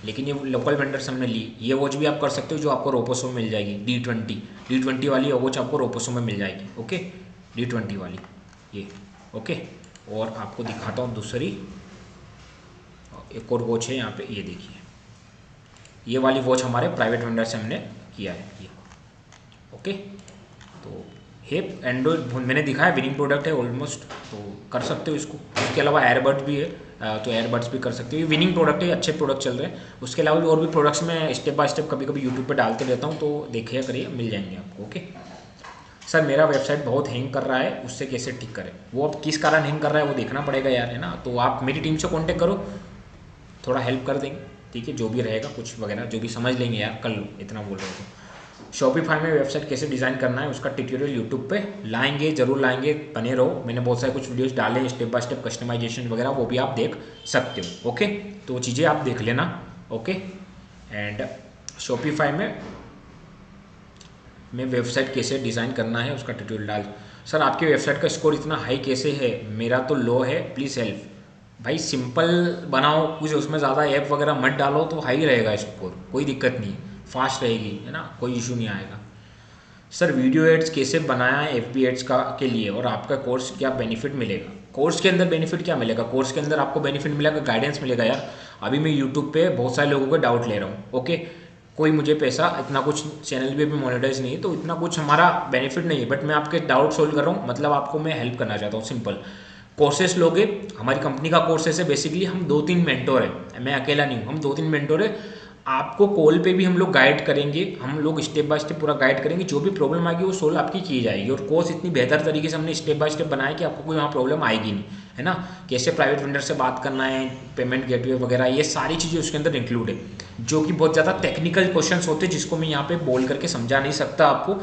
लेकिन ये लोकल वेंडर से हमने ली। ये वॉच भी आप कर सकते हो जो आपको रोपोसो में मिल जाएगी, D20 वाली वॉच आपको रोपोसो में मिल जाएगी। ओके, D20 वाली ये। ओके, और आपको दिखाता हूँ दूसरी, एक और वॉच है यहाँ पे, ये देखिए, ये वाली वॉच हमारे प्राइवेट वेंडर से हमने किया है ये। ओके, तो हेप एंड्रॉयड मैंने दिखाया, विनिंग प्रोडक्ट है ऑलमोस्ट, तो कर सकते हो इसको। उसके अलावा एयरबड्स भी है, तो एयरबड्स भी कर सकते हो, ये विनिंग प्रोडक्ट है, अच्छे प्रोडक्ट चल रहे हैं। उसके अलावा भी और भी प्रोडक्ट्स मैं स्टेप बाय स्टेप कभी कभी यूट्यूब पर डालते रहता हूँ, तो देखिए करिए, मिल जाएंगे आपको। ओके सर, मेरा वेबसाइट बहुत हैंग कर रहा है, उससे कैसे ठीक करें, वो अब किस कारण हैंग कर रहा है वो देखना पड़ेगा यार, है ना। तो आप मेरी टीम से कॉन्टेक्ट करो, थोड़ा हेल्प कर देंगे, ठीक है, जो भी रहेगा कुछ वगैरह जो भी समझ लेंगे यार, कर लो, इतना बोल रहे हो तो। शॉपिफाई में वेबसाइट कैसे डिज़ाइन करना है उसका ट्यूटोरियल यूट्यूब पे लाएंगे, जरूर लाएंगे, बने रहो। मैंने बहुत सारे कुछ वीडियोस डाले हैं स्टेप बाय स्टेप, कस्टमाइजेशन वगैरह, वो भी आप देख सकते हो। ओके, तो वो चीज़ें आप देख लेना। ओके, एंड शॉपिफाई में वेबसाइट कैसे डिज़ाइन करना है उसका ट्यूटोरियल डाल। सर आपकी वेबसाइट का स्कोर इतना हाई कैसे है, मेरा तो लो है, प्लीज़ हेल्प। भाई सिंपल बनाओ कुछ, उसमें ज़्यादा ऐप वगैरह मत डालो, तो हाई रहेगा स्कोर, कोई दिक्कत नहीं, फास्ट रहेगी, है ना, कोई इशू नहीं आएगा। सर वीडियो एड्स कैसे बनाया है एफ बी एड्स का के लिए, और आपका कोर्स क्या बेनिफिट मिलेगा? कोर्स के अंदर बेनिफिट क्या मिलेगा? कोर्स के अंदर आपको बेनिफिट मिलेगा, गाइडेंस मिलेगा यार। अभी मैं यूट्यूब पे बहुत सारे लोगों के डाउट ले रहा हूँ, ओके। कोई मुझे पैसा इतना कुछ, चैनल भी अभी मोनेटाइज नहीं है तो इतना कुछ हमारा बेनिफिट नहीं है, बट मैं आपके डाउट सोल्व कर रहा हूँ, मतलब आपको मैं हेल्प करना चाहता हूँ, सिंपल। कोर्सेस लोगे, हमारी कंपनी का कोर्सेस है, बेसिकली हम 2-3 मेंटोर हैं, मैं अकेला नहीं हूँ, हम 2-3 मेंटोर है। आपको कॉल पे भी हम लोग गाइड करेंगे, हम लोग स्टेप बाय स्टेप पूरा गाइड करेंगे, जो भी प्रॉब्लम आएगी वो सोल्व आपकी की जाएगी। और कोर्स इतनी बेहतर तरीके से हमने स्टेप बाय स्टेप बनाया कि आपको कोई वहाँ प्रॉब्लम आएगी नहीं, है ना। कैसे प्राइवेट वेंडर से बात करना है, पेमेंट गेटवे वगैरह, ये सारी चीज़ें उसके अंदर इंक्लूड है, जो कि बहुत ज़्यादा टेक्निकल क्वेश्चंस होते हैं जिसको मैं यहाँ पे बोल करके समझा नहीं सकता आपको।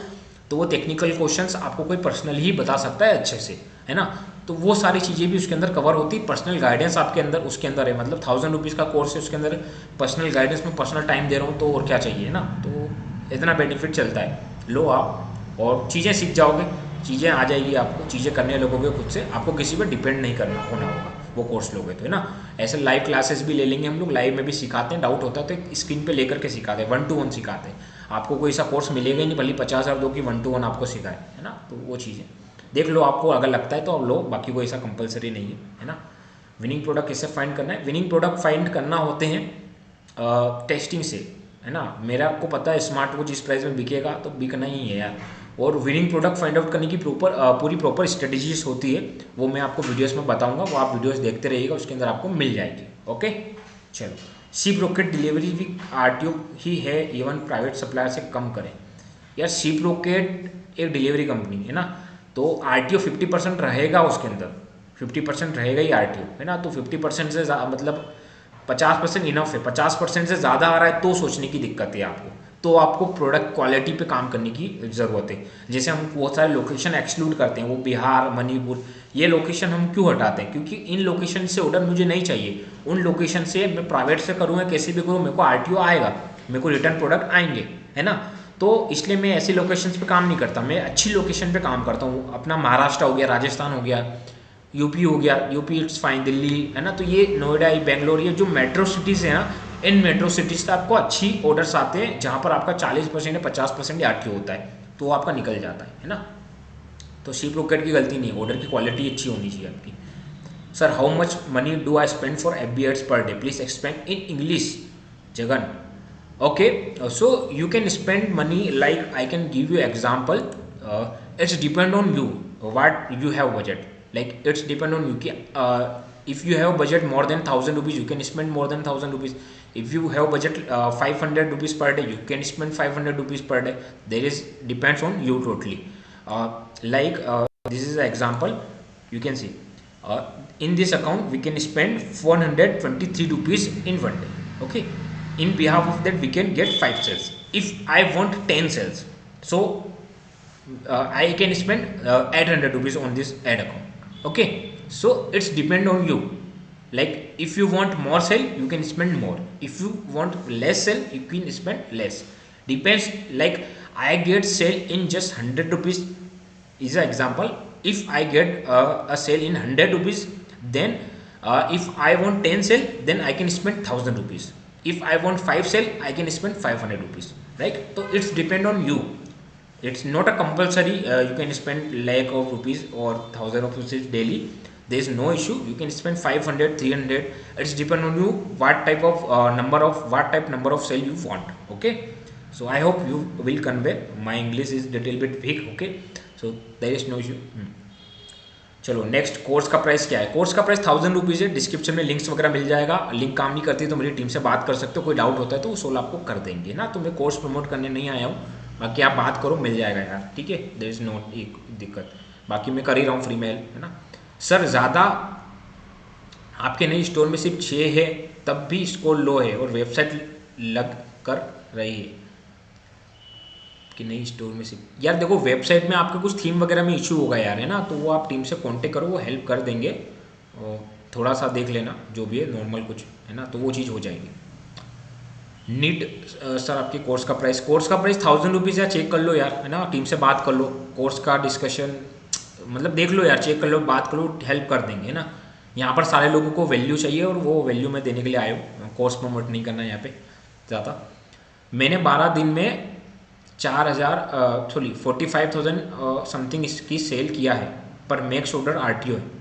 तो वो टेक्निकल क्वेश्चंस आपको कोई पर्सनल ही बता सकता है अच्छे से, है ना। तो वो सारी चीज़ें भी उसके अंदर कवर होती है, पर्सनल गाइडेंस आपके अंदर उसके अंदर है, मतलब 1000 रुपीज़ का कोर्स है, उसके अंदर पर्सनल गाइडेंस में पर्सनल टाइम दे रहा हूँ, तो और क्या चाहिए ना। तो इतना बेनिफिट चलता है, लो आप और चीज़ें सीख जाओगे, चीज़ें आ जाएगी आपको, चीज़ें करने लगोगे खुद से, आपको किसी पर डिपेंड नहीं करना होना होगा वो कोर्स लोगे तो, है ना। ऐसे लाइव क्लासेस भी ले लेंगे हम लोग, लाइव में भी सिखाते हैं, डाउट होता है तो स्क्रीन पे लेकर के सिखाते हैं, 1-to-1 सिखाते हैं। आपको कोई ऐसा कोर्स मिलेगा ही नहीं भले 50,000 दो कि 1-to-1 आपको सिखाए, है ना। तो वो चीज़ें देख लो, आपको अगर लगता है तो आप लो, बाकी कोई ऐसा कंपलसरी नहीं है ना। विनिंग प्रोडक्ट कैसे फाइंड करना है? विनिंग प्रोडक्ट फाइंड करना होते हैं टेस्टिंग से, है ना। मेरा आपको पता है स्मार्ट वॉच इस प्राइस में बिकेगा तो बिकना ही है यार। और विनिंग प्रोडक्ट फाइंड आउट करने की पूरी प्रॉपर स्ट्रेटजीज होती है, वो मैं आपको वीडियोस में बताऊंगा, वो आप वीडियोस देखते रहिएगा, उसके अंदर आपको मिल जाएगी, ओके। चलो, शिप रॉकेट डिलीवरी भी आरटीओ ही है, इवन प्राइवेट सप्लायर से कम करें। यार शिप रॉकेट एक डिलीवरी कंपनी है ना, तो आरटीओ 50% रहेगा उसके अंदर, 50% रहेगा ही आरटीओ, है ना। तो 50% से मतलब 50% इनफ है, 50% से ज़्यादा आ रहा है तो सोचने की दिक्कत है आपको, तो आपको प्रोडक्ट क्वालिटी पे काम करने की ज़रूरत है। जैसे हम बहुत सारे लोकेशन एक्सक्लूड करते हैं, वो बिहार, मणिपुर, ये लोकेशन हम क्यों हटाते हैं? क्योंकि इन लोकेशन से ऑर्डर मुझे नहीं चाहिए, उन लोकेशन से मैं प्राइवेट से करूँ या कैसे भी करूँ, मेरे को आरटीओ आएगा, मेरे को रिटर्न प्रोडक्ट आएंगे, है ना। तो इसलिए मैं ऐसी लोकेशंस पे काम नहीं करता, मैं अच्छी लोकेशन पे काम करता हूँ। अपना महाराष्ट्र हो गया, राजस्थान हो गया, यूपी हो गया, यूपी इट्स फाइन, दिल्ली, है ना। तो ये नोएडा, बेंगलोर, ये जो मेट्रो सिटीज़ है ना, इन मेट्रो सिटीज़ से आपको अच्छी ऑर्डर्स आते हैं, जहाँ पर आपका 40% या 50% आरटीओ होता है, तो वो आपका निकल जाता है ना। तो शिप रॉकेट की गलती नहीं है, ऑर्डर की क्वालिटी अच्छी होनी चाहिए आपकी। Sir how much money do I spend for FB ads per day, please explain in English. Jagan, okay, so you can spend money, like I can give you example. It's depend on you what you have budget, like it's depend on you कि if you have budget more than 1000 rupees you can spend more than 1000 rupees. If you have budget 500 rupees per day, you can spend 500 rupees per day. There is depends on you totally. This is an example, you can see in this account we can spend 423 rupees in one day, okay. In behalf of that we can get 5 sales. If I want 10 sales, so I can spend 800 rupees on this ad account, okay. So it's depend on you, like if you want more sale you can spend more, if you want less sale you can spend less, depends. Like I get sale in just 100 rupees is an example. If I get a sale in 100 rupees, then if I want 10 sale then I can spend 1000 rupees. If I want 5 sale I can spend 500 rupees, right? So it's depend on you, it's not a compulsory you can spend lakh of rupees or 1000 of rupees daily. There is no issue, you can spend 500, 300, it's depend on you what type of number of sale you want, okay. So I hope you will convey, my English is little bit weak, okay, so there is no issue. चलो next, course का price क्या है? Course का price 1000 rupees है, description में links वगैरह मिल जाएगा, link काम नहीं करती तो मेरी टीम से बात कर सकते हो, कोई डाउट होता है तो वो सोल्व आपको कर देंगे ना। तो मैं कोर्स प्रमोट करने नहीं आया हूँ, बाकी आप बात करो, मिल जाएगा यार, ठीक है, देयर इज़ नो एक दिक्कत, बाकी मैं कर ही रहा हूँ फ्री में हेल्प, है ना। सर ज़्यादा आपके नई स्टोर में सिर्फ 6 है तब भी स्कोर लो है और वेबसाइट लग कर रही है कि नई स्टोर में से। यार देखो, वेबसाइट में आपके कुछ थीम वगैरह में इशू होगा यार, है ना, तो वो आप टीम से कांटेक्ट करो, वो हेल्प कर देंगे, और थोड़ा सा देख लेना जो भी है नॉर्मल कुछ, है ना, तो वो चीज़ हो जाएगी। नीट सर आपके कोर्स का प्राइस 1000 रुपीज़ है, चेक कर लो यार, है ना, टीम से बात कर लो, कोर्स का डिस्कशन मतलब देख लो यार, चेक कर लो, बात करो, हेल्प कर देंगे, है ना। यहाँ पर सारे लोगों को वैल्यू चाहिए और वो वैल्यू मैं देने के लिए आया हूँ, कोर्स प्रमोट नहीं करना यहाँ पे ज़्यादा। मैंने 12 दिन में 4000 सॉरी 45,000 समथिंग इसकी सेल किया है, पर मेक्स ऑर्डर आरटीओ है।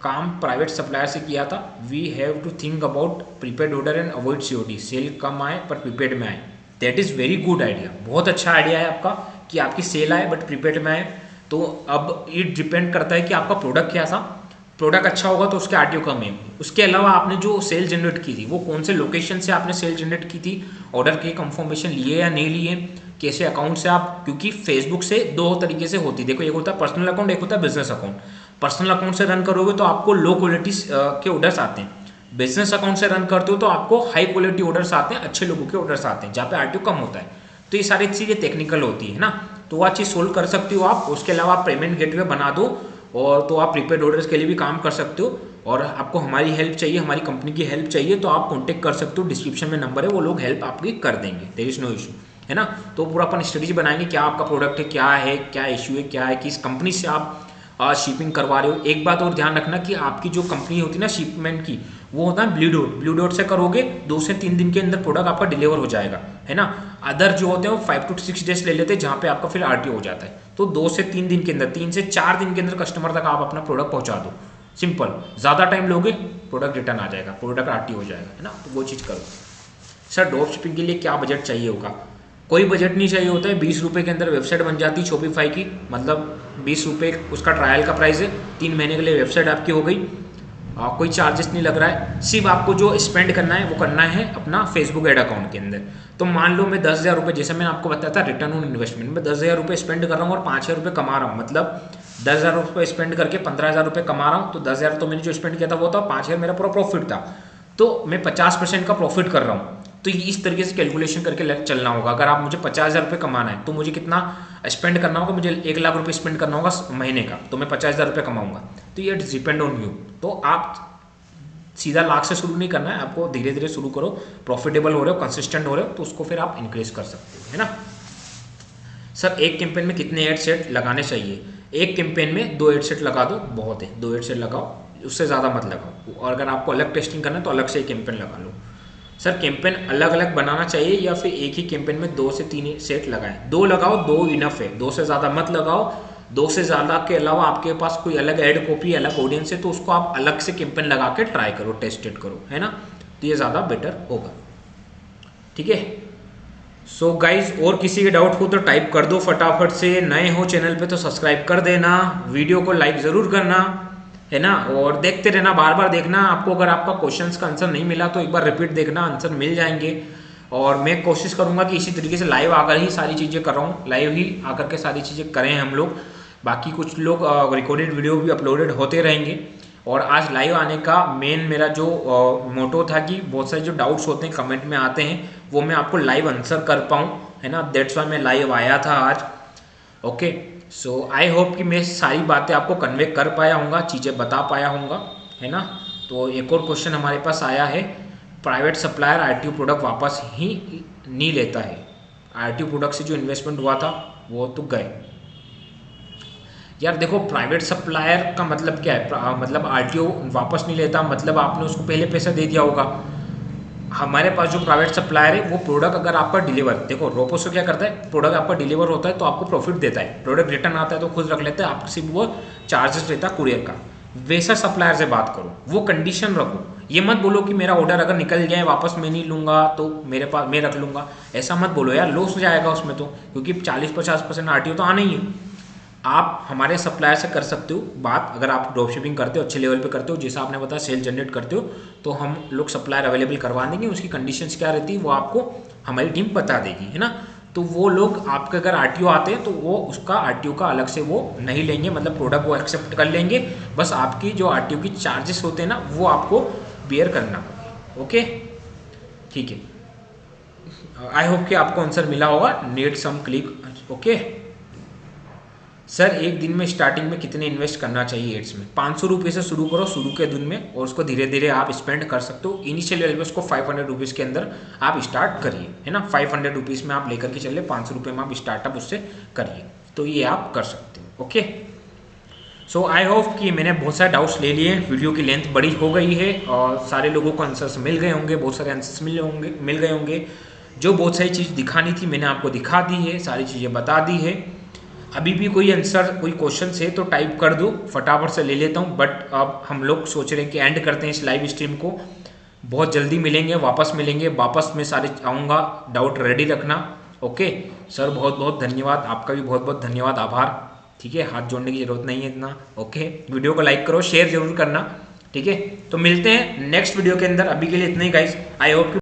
काम प्राइवेट सप्लायर से किया था। We have to think about prepaid order and avoid COD. Sale कम आए पर प्रीपेड में आए। That is very good idea, बहुत अच्छा आइडिया है आपका कि आपकी सेल आए बट प्रीपेड में आए। तो अब इट डिपेंड करता है कि आपका प्रोडक्ट क्या था। प्रोडक्ट अच्छा होगा तो उसके आरटीओ कम है। उसके अलावा आपने जो सेल जनरेट की थी वो कौन से लोकेशन से आपने सेल जनरेट की थी, ऑर्डर के कंफर्मेशन लिए या नहीं लिए, कैसे अकाउंट से आप, क्योंकि फेसबुक से दो तरीके से होती है। देखो, एक होता है पर्सनल अकाउंट, एक होता है बिजनेस अकाउंट। पर्सनल अकाउंट से रन करोगे तो आपको लो क्वालिटी के ऑर्डर्स आते हैं। बिजनेस अकाउंट से रन करते हो तो आपको हाई क्वालिटी ऑर्डर्स आते हैं, अच्छे लोगों के ऑर्डर्स आते हैं जहाँ पे आरटीओ कम होता है। तो ये सारी चीज़ें टेक्निकल होती है ना, तो वह चीज़ सोल्व कर सकती हो आप। उसके अलावा आप पेमेंट गेटवे बना दो, और तो आप प्रीपेड ऑर्डर्स के लिए भी काम कर सकते हो। और आपको हमारी हेल्प चाहिए, हमारी कंपनी की हेल्प चाहिए, तो आप कॉन्टेक्ट कर सकते हो। डिस्क्रिप्शन में नंबर है, वो लोग हेल्प आपकी कर देंगे। देयर इज नो इशू, है ना। तो पूरा अपन स्ट्रेटेजी बनाएंगे, क्या आपका प्रोडक्ट है, क्या इशू है, क्या है, किस कंपनी से आप शिपिंग करवा रहे हो। एक बात और ध्यान रखना कि आपकी जो कंपनी होती है ना शिपमेंट की, वो होता है ब्लू डॉट से करोगे 2 से 3 दिन के अंदर प्रोडक्ट आपका डिलीवर हो जाएगा, है ना। अदर जो होते हैं वो 5 to 6 डेज ले लेते हैं, जहाँ पे आपका फिर आरटीओ हो जाता है। तो 2 से 3 दिन के अंदर, 3 से 4 दिन के अंदर कस्टमर तक आप अपना प्रोडक्ट पहुँचा दो। सिंपल। ज़्यादा टाइम लोगे प्रोडक्ट रिटर्न आ जाएगा, प्रोडक्ट आरटीओ हो जाएगा, है ना। तो वो चीज़ करो। सर ड्रॉप शिपिंग के लिए क्या बजट चाहिए होगा? कोई बजट नहीं चाहिए होता है। 20 रुपये के अंदर वेबसाइट बन जाती है शॉपिफाई की, मतलब 20 रुपये उसका ट्रायल का प्राइस है। 3 महीने के लिए वेबसाइट आपकी हो गई। कोई चार्जेस नहीं लग रहा है। सिर्फ आपको जो स्पेंड करना है वो करना है अपना फेसबुक एड अकाउंट के अंदर। तो मान लो मैं 10,000 रुपये, जैसे मैंने आपको बताया था रिटर्न ऑन इन्वेस्टमेंट, मैं 10,000 रुपये स्पेंड कर रहा हूँ और 5,000 रुपये कमा रहा हूँ। मतलब 10,000 रुपये स्पेंड करके 15,000 रुपये कमा रहा हूँ। तो 10,000 तो मैंने जो स्पेंड किया था वो था, 5,000 मेरा पूरा प्रॉफिट था। तो मैं 50% का प्रॉफिट कर रहा हूँ। तो इस तरीके से कैलकुलेशन करके चलना होगा। अगर आप मुझे 50,000 रुपये कमाना है तो मुझे कितना स्पेंड करना होगा? मुझे 1 लाख रुपये स्पेंड करना होगा महीने का, तो मैं 50,000 रुपये कमाऊंगा। तो ये डिपेंड ऑन यू। तो आप सीधा लाख से शुरू नहीं करना है, आपको धीरे धीरे शुरू करो। प्रॉफिटेबल हो रहे हो, कंसिस्टेंट हो रहे हो, तो उसको फिर आप इंक्रीज कर सकते हो, है ना। सर एक कैंपेन में कितने एड सेट लगाने चाहिए? एक कैंपेन में 2 एड सेट लगा दो, बहुत है। 2 एड सेट लगाओ, उससे ज़्यादा मत लगाओ। और अगर आपको अलग टेस्टिंग करना है तो अलग से एक कैंपेन लगा लो। सर कैंपेन अलग अलग बनाना चाहिए या फिर एक ही कैंपेन में 2 से 3 सेट लगाएं? 2 लगाओ, 2 इनफ है, 2 से ज़्यादा मत लगाओ। 2 से ज़्यादा के अलावा आपके पास कोई अलग ऐड कॉपी, अलग ऑडियंस है, तो उसको आप अलग से कैंपेन लगा के ट्राई करो, टेस्टेड करो, है ना। तो ये ज़्यादा बेटर होगा, ठीक है। सो गाइज, और किसी के डाउट हो तो टाइप कर दो फटाफट से। नए हो चैनल पे तो सब्सक्राइब कर देना, वीडियो को लाइक ज़रूर करना, है ना। और देखते रहना, बार बार देखना। आपको अगर आपका क्वेश्चंस का आंसर नहीं मिला तो एक बार रिपीट देखना, आंसर मिल जाएंगे। और मैं कोशिश करूंगा कि इसी तरीके से लाइव आकर ही सारी चीज़ें कर रहा हूँ, लाइव ही आकर के सारी चीज़ें करें हम लोग। बाकी कुछ लोग रिकॉर्डेड वीडियो भी अपलोडेड होते रहेंगे। और आज लाइव आने का मेन मेरा जो मोटो था कि बहुत सारे जो डाउट्स होते हैं कमेंट में आते हैं वो मैं आपको लाइव आंसर कर पाऊँ, है ना। दैट्स वाई मैं लाइव आया था आज। ओके, सो आई होप कि मैं सारी बातें आपको कन्वे कर पाया हूँगा, चीज़ें बता पाया हूँगा, है ना। तो एक और क्वेश्चन हमारे पास आया है, प्राइवेट सप्लायर आरटीओ प्रोडक्ट वापस ही नहीं लेता है। आरटीओ प्रोडक्ट से जो इन्वेस्टमेंट हुआ था वो तो गए। यार देखो, प्राइवेट सप्लायर का मतलब क्या है? मतलब आरटीओ वापस नहीं लेता, मतलब आपने उसको पहले पैसा दे दिया होगा। हमारे पास जो प्राइवेट सप्लायर है वो प्रोडक्ट अगर आपका डिलीवर, देखो रोपोसो क्या करता है, प्रोडक्ट आपका डिलीवर होता है तो आपको प्रॉफिट देता है, प्रोडक्ट रिटर्न आता है तो खुद रख लेता है, आपसे वो चार्जेस लेता है कुरियर का। वैसा सप्लायर से बात करो, वो कंडीशन रखो। ये मत बोलो कि मेरा ऑर्डर अगर निकल जाए वापस मैं नहीं लूँगा तो मेरे पास मैं रख लूँगा, ऐसा मत बोलो यार, लॉस हो जाएगा उसमें तो, क्योंकि 40-50% आरटीओ तो आना ही है। आप हमारे सप्लायर से कर सकते हो बात, अगर आप ड्रॉप शिपिंग करते हो, अच्छे लेवल पे करते हो, जैसा आपने बताया सेल जनरेट करते हो, तो हम लोग सप्लायर अवेलेबल करवा देंगे। उसकी कंडीशंस क्या रहती है वो आपको हमारी टीम बता देगी, है ना। तो वो लोग आपके अगर आरटीओ आते हैं तो वो उसका आरटीओ का अलग से वो नहीं लेंगे, मतलब प्रोडक्ट वो एक्सेप्ट कर लेंगे। बस आपकी जो आरटीओ की चार्जेस होते हैं ना वो आपको बियर करना पड़ेगा। ओके, ठीक है। आई होप कि आपको आंसर मिला होगा। Need some click. Okay sir, एक दिन में स्टार्टिंग में कितने इन्वेस्ट करना चाहिए एड्स में? 500 रुपये से शुरू करो शुरू के दिन में, और उसको धीरे धीरे आप स्पेंड कर सकते हो। इनिशियल लेवल पे उसको 500 रुपीज़ के अंदर आप स्टार्ट करिए, है ना। 500 रुपीज़ में आप लेकर के चलिए, 500 रुपये में आप स्टार्टअप उससे करिए, तो ये आप कर सकते हो। ओके, सो आई होप कि मैंने बहुत सारे डाउट्स ले लिए। वीडियो की लेंथ बड़ी हो गई है और सारे लोगों को आंसर्स मिल गए होंगे, बहुत सारे आंसर्स मिल गए होंगे। जो बहुत सारी चीज़ दिखानी थी मैंने आपको दिखा दी है, सारी चीज़ें बता दी है। अभी भी कोई आंसर, कोई क्वेश्चन है तो टाइप कर दो, फटाफट से ले लेता हूँ। बट अब हम लोग सोच रहे हैं कि एंड करते हैं इस लाइव स्ट्रीम को। बहुत जल्दी मिलेंगे, वापस मिलेंगे, वापस मैं सारे आऊँगा, डाउट रेडी रखना। ओके सर, बहुत बहुत धन्यवाद, आपका भी बहुत बहुत धन्यवाद, आभार। ठीक है, हाथ जोड़ने की जरूरत नहीं है इतना। ओके, वीडियो को लाइक करो, शेयर जरूर करना। ठीक है, तो मिलते हैं नेक्स्ट वीडियो के अंदर। अभी के लिए इतना ही गाइस। I hope